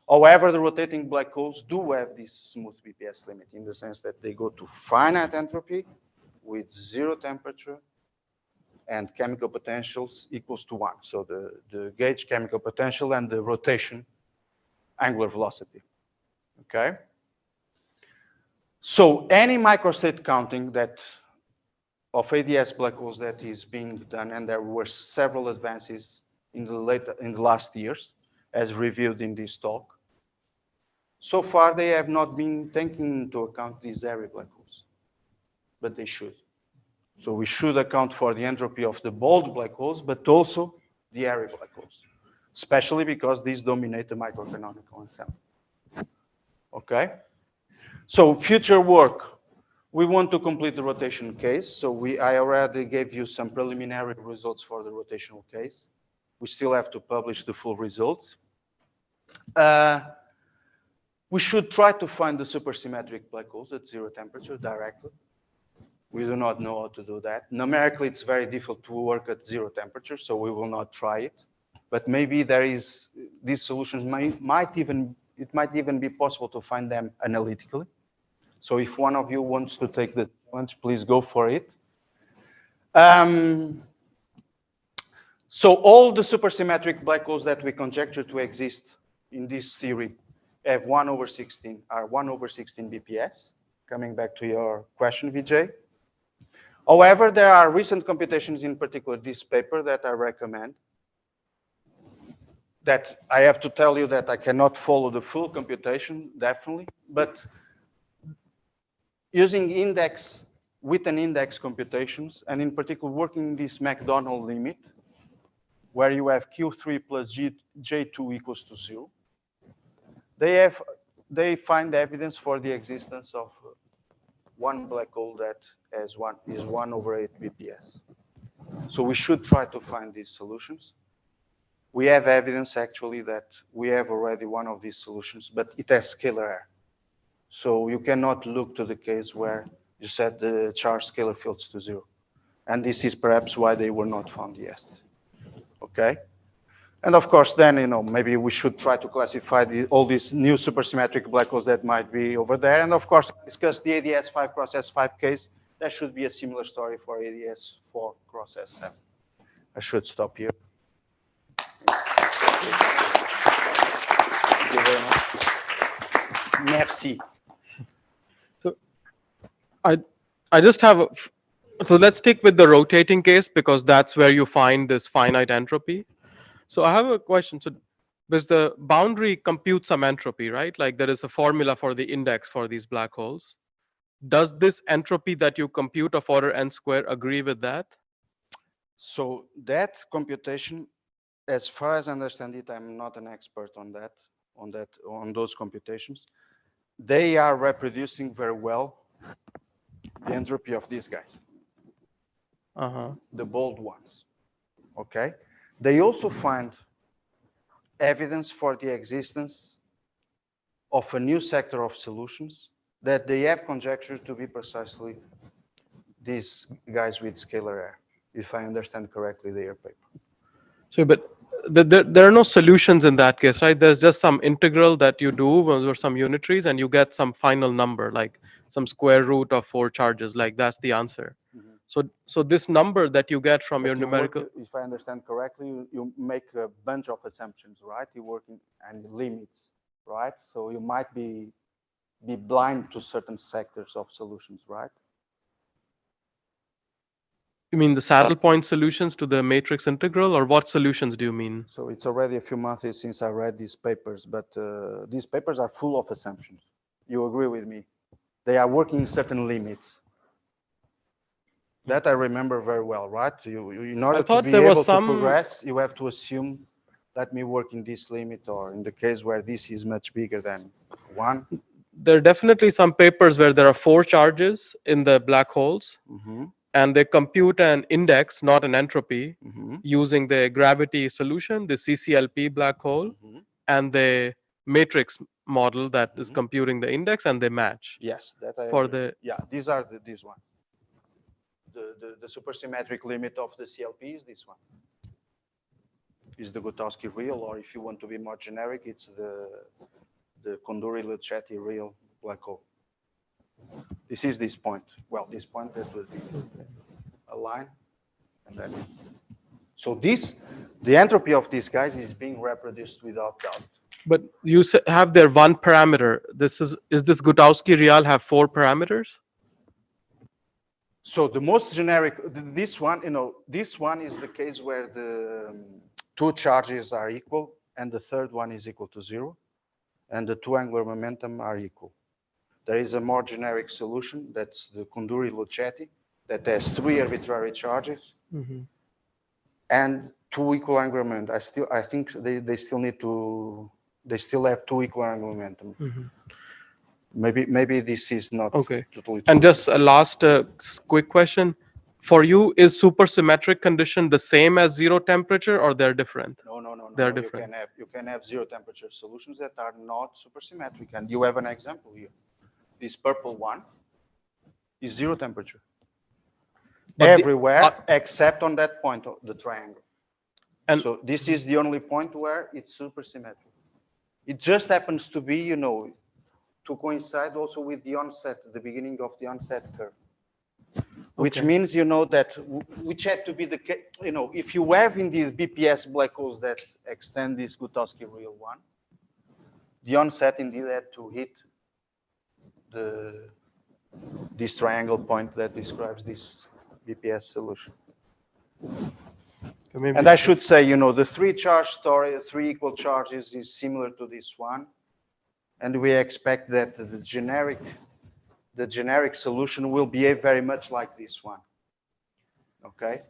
However, the rotating black holes do have this smooth BPS limit in the sense that they go to finite entropy with 0 temperature and chemical potentials equals to 1. So the gauge chemical potential and the rotation angular velocity. Okay? So any microstate counting that of ADS black holes that is being done, and there were several advances in the last years, as reviewed in this talk. So far, they have not been taking into account these airy black holes, but they should. So we should account for the entropy of the bold black holes, but also the airy black holes, especially because these dominate the microcanonical ensemble. Okay? So future work. We want to complete the rotation case. So I already gave you some preliminary results for the rotational case. We still have to publish the full results. We should try to find the supersymmetric black holes at 0 temperature directly. We do not know how to do that. Numerically, it's very difficult to work at 0 temperature, so we will not try it. But maybe these solutions might even be possible to find them analytically. So if one of you wants to take the challenge, please go for it. So all the supersymmetric black holes that we conjecture to exist in this theory have are 1 over 16 BPS, coming back to your question, Vijay. However, there are recent computations, in particular this paper that I recommend, that I have to tell you that I cannot follow the full computation, definitely, but using with an index computations, and in particular working this McDonald limit, where you have Q3 plus J2 equals to 0, they find evidence for the existence of one black hole that is 1 over 8 BPS. So we should try to find these solutions. We have evidence actually that we have already one of these solutions, but it has scalar error. So you cannot look to the case where you set the charge scalar fields to 0. And this is perhaps why they were not found yet. Okay? And of course, then, maybe we should try to classify all these new supersymmetric black holes that might be over there. And of course, discuss the ADS 5 cross S5 case. There should be a similar story for ADS 4 cross S7. I should stop here. Thank you very much. Merci. So I just have, so let's stick with the rotating case because that's where you find this finite entropy. So I have a question. So does the boundary compute some entropy, right? Like there is a formula for the index for these black holes. Does this entropy that you compute of order n square agree with that? So that computation, as far as I understand it, I'm not an expert on those computations. They are reproducing very well the entropy of these guys, the bold ones. Okay. They also find evidence for the existence of a new sector of solutions that they have conjectured to be precisely these guys with scalar error, if I understand correctly their paper. So, but there are no solutions in that case, right? There's just some integral that you do or some unitaries and you get some final number, like some square root of 4 charges, like that's the answer. So this number that you get from your numerical... If I understand correctly, you make a bunch of assumptions, right? You work and limits, right? So you might be blind to certain sectors of solutions, right? You mean the saddle point solutions to the matrix integral, or what solutions do you mean? So it's already a few months since I read these papers, but these papers are full of assumptions. You agree with me? They are working in certain limits. That I remember very well, right? In order to thought be there was able to some- progress, you have to assume, let me work in this limit, or in the case where this is much bigger than 1. There are definitely some papers where there are 4 charges in the black holes, Mm-hmm. and they compute an index, not an entropy, Mm-hmm. using the gravity solution, the CCLP black hole, Mm-hmm. and the matrix model that is computing the index, and they match. Yes, that I For agree. the Yeah, these are these one. The supersymmetric limit of the CLP is this one. Is the Gutowski real, or if you want to be more generic, it's the Kunduri-Luchetti real black hole. This is this point. Well, this point that would be a line, and then so the entropy of these guys is being reproduced without doubt. But you have their 1 parameter. Is this Gutowski real have 4 parameters? So the most generic, this one, this one is the case where the 2 charges are equal, and the third one is equal to 0, and the 2 angular momentum are equal. There is a more generic solution, that's the Kunduri-Luchetti, that has 3 arbitrary charges and 2 equal angular momentum. I think they still have 2 equal angular momentum. Maybe this is not Okay. totally true. And just a last quick question. For you, is supersymmetric condition the same as 0 temperature, or they're different? No. They're different. You can have 0 temperature solutions that are not supersymmetric, and you have an example here. This purple one is 0 temperature. But everywhere except on that point of the triangle. And so this is the only point where it's supersymmetric. It just happens to be, to coincide also with the onset, the beginning of the onset curve. Which means, that which had to be the case, if you have in these BPS black holes that extend this Gutowski real one, the onset indeed had to hit this triangle point that describes this BPS solution. And I should say, the 3 charge story, 3 equal charges is similar to this one. And we expect that the generic solution will behave very much like this one. Okay.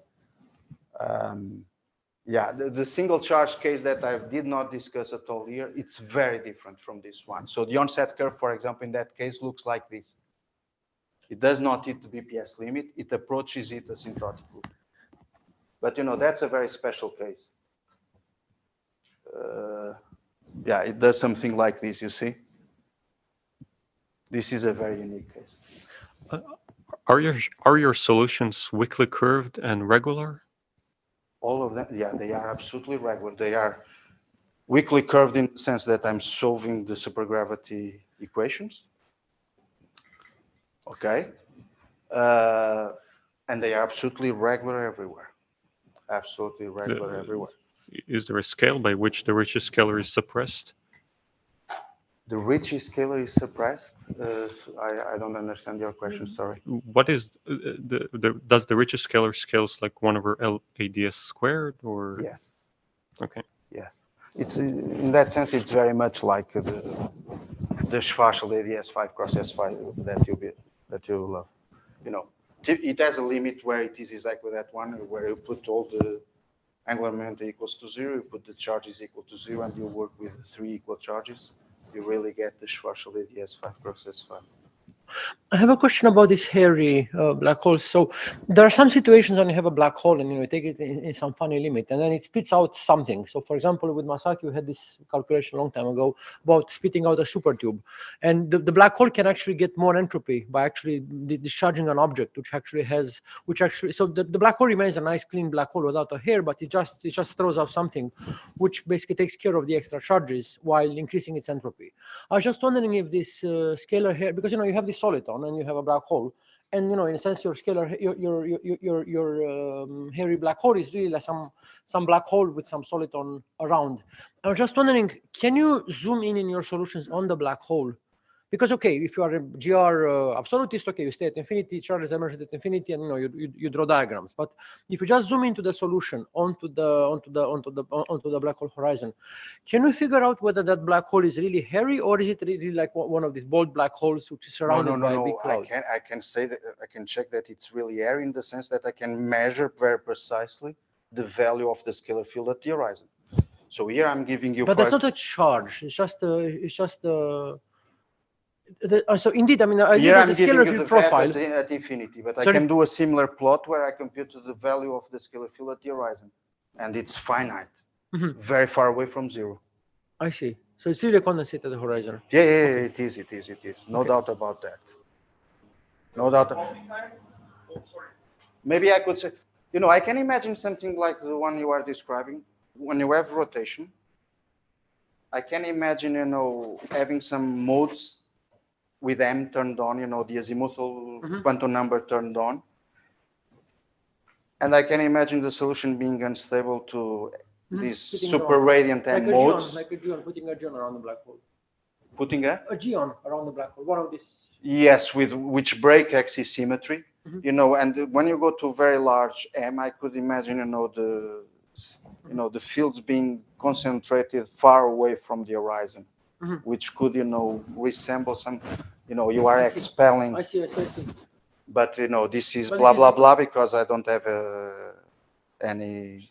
Yeah, the single charge case that I did not discuss at all here, it's very different from this one. So the onset curve, for example, in that case looks like this. It does not hit the BPS limit. It approaches it asymptotically. But, that's a very special case. Yeah, it does something like this, you see. This is a very unique case. Are your solutions weakly curved and regular? All of them, yeah, they are absolutely regular. They are weakly curved in the sense that I'm solving the supergravity equations. Okay. And they are absolutely regular everywhere. Absolutely regular everywhere. Is there a scale by which the richest scalar is suppressed? The richest scalar is suppressed? I don't understand your question, sorry. What is does the richest scalar scales like 1/L_ADS squared, or? Yes. Okay. Yeah. It's in that sense, it's very much like the Schwarzschild ADS 5 cross S5 that you love. It has a limit where it is exactly that one, where you put all the angular momentum equals to 0, you put the charges equal to 0, and you work with 3 equal charges. You really get the Schwarzschild ADS 5 cross S5. I have a question about these hairy black holes. So there are some situations when you have a black hole and you take it in some funny limit, and then it spits out something. So for example, with Masaki, we had this calculation a long time ago about spitting out a super tube, and the black hole can actually get more entropy by actually discharging an object, so the black hole remains a nice clean black hole without a hair, but it just throws out something, which basically takes care of the extra charges while increasing its entropy. I was just wondering if this scalar hair, because you have this soliton and you have a black hole, and in a sense your scalar your hairy black hole is really like some black hole with some soliton around. I was just wondering, can you zoom in your solutions on the black hole? because okay, if you are a GR absolutist, okay, you stay at infinity, Charles emerged at infinity, and you draw diagrams. But if you just zoom into the solution onto the black hole horizon, can we figure out whether that black hole is really hairy, or is it really like one of these bold black holes which is surrounded by a big cloud? I can say that I can check that it's really airy in the sense that I can measure very precisely the value of the scalar field at the horizon. So here I'm giving you. But that's not a charge. It's just so indeed, I mean, I here did I'm as a giving scalar you field the profile. value at infinity, but I Sorry? can do a similar plot where I compute the value of the scalar field at the horizon, and it's finite, very far away from zero. I see. So it's really a condensate at the horizon. Yeah, it is. No doubt about that. No doubt. Maybe I could say, I can imagine something like the one you are describing. When you have rotation, I can imagine, having some modes with M turned on, the azimuthal quantum number turned on. And I can imagine the solution being unstable to these super radiant M modes. Like a geon, putting a geon around the black hole. Putting a geon around the black hole. One of these. Yes, which break axis symmetry. And when you go to very large M, I could imagine, the fields being concentrated far away from the horizon, which could, resemble some, you are expelling. I see. But, this is blah, blah, blah, because I don't have any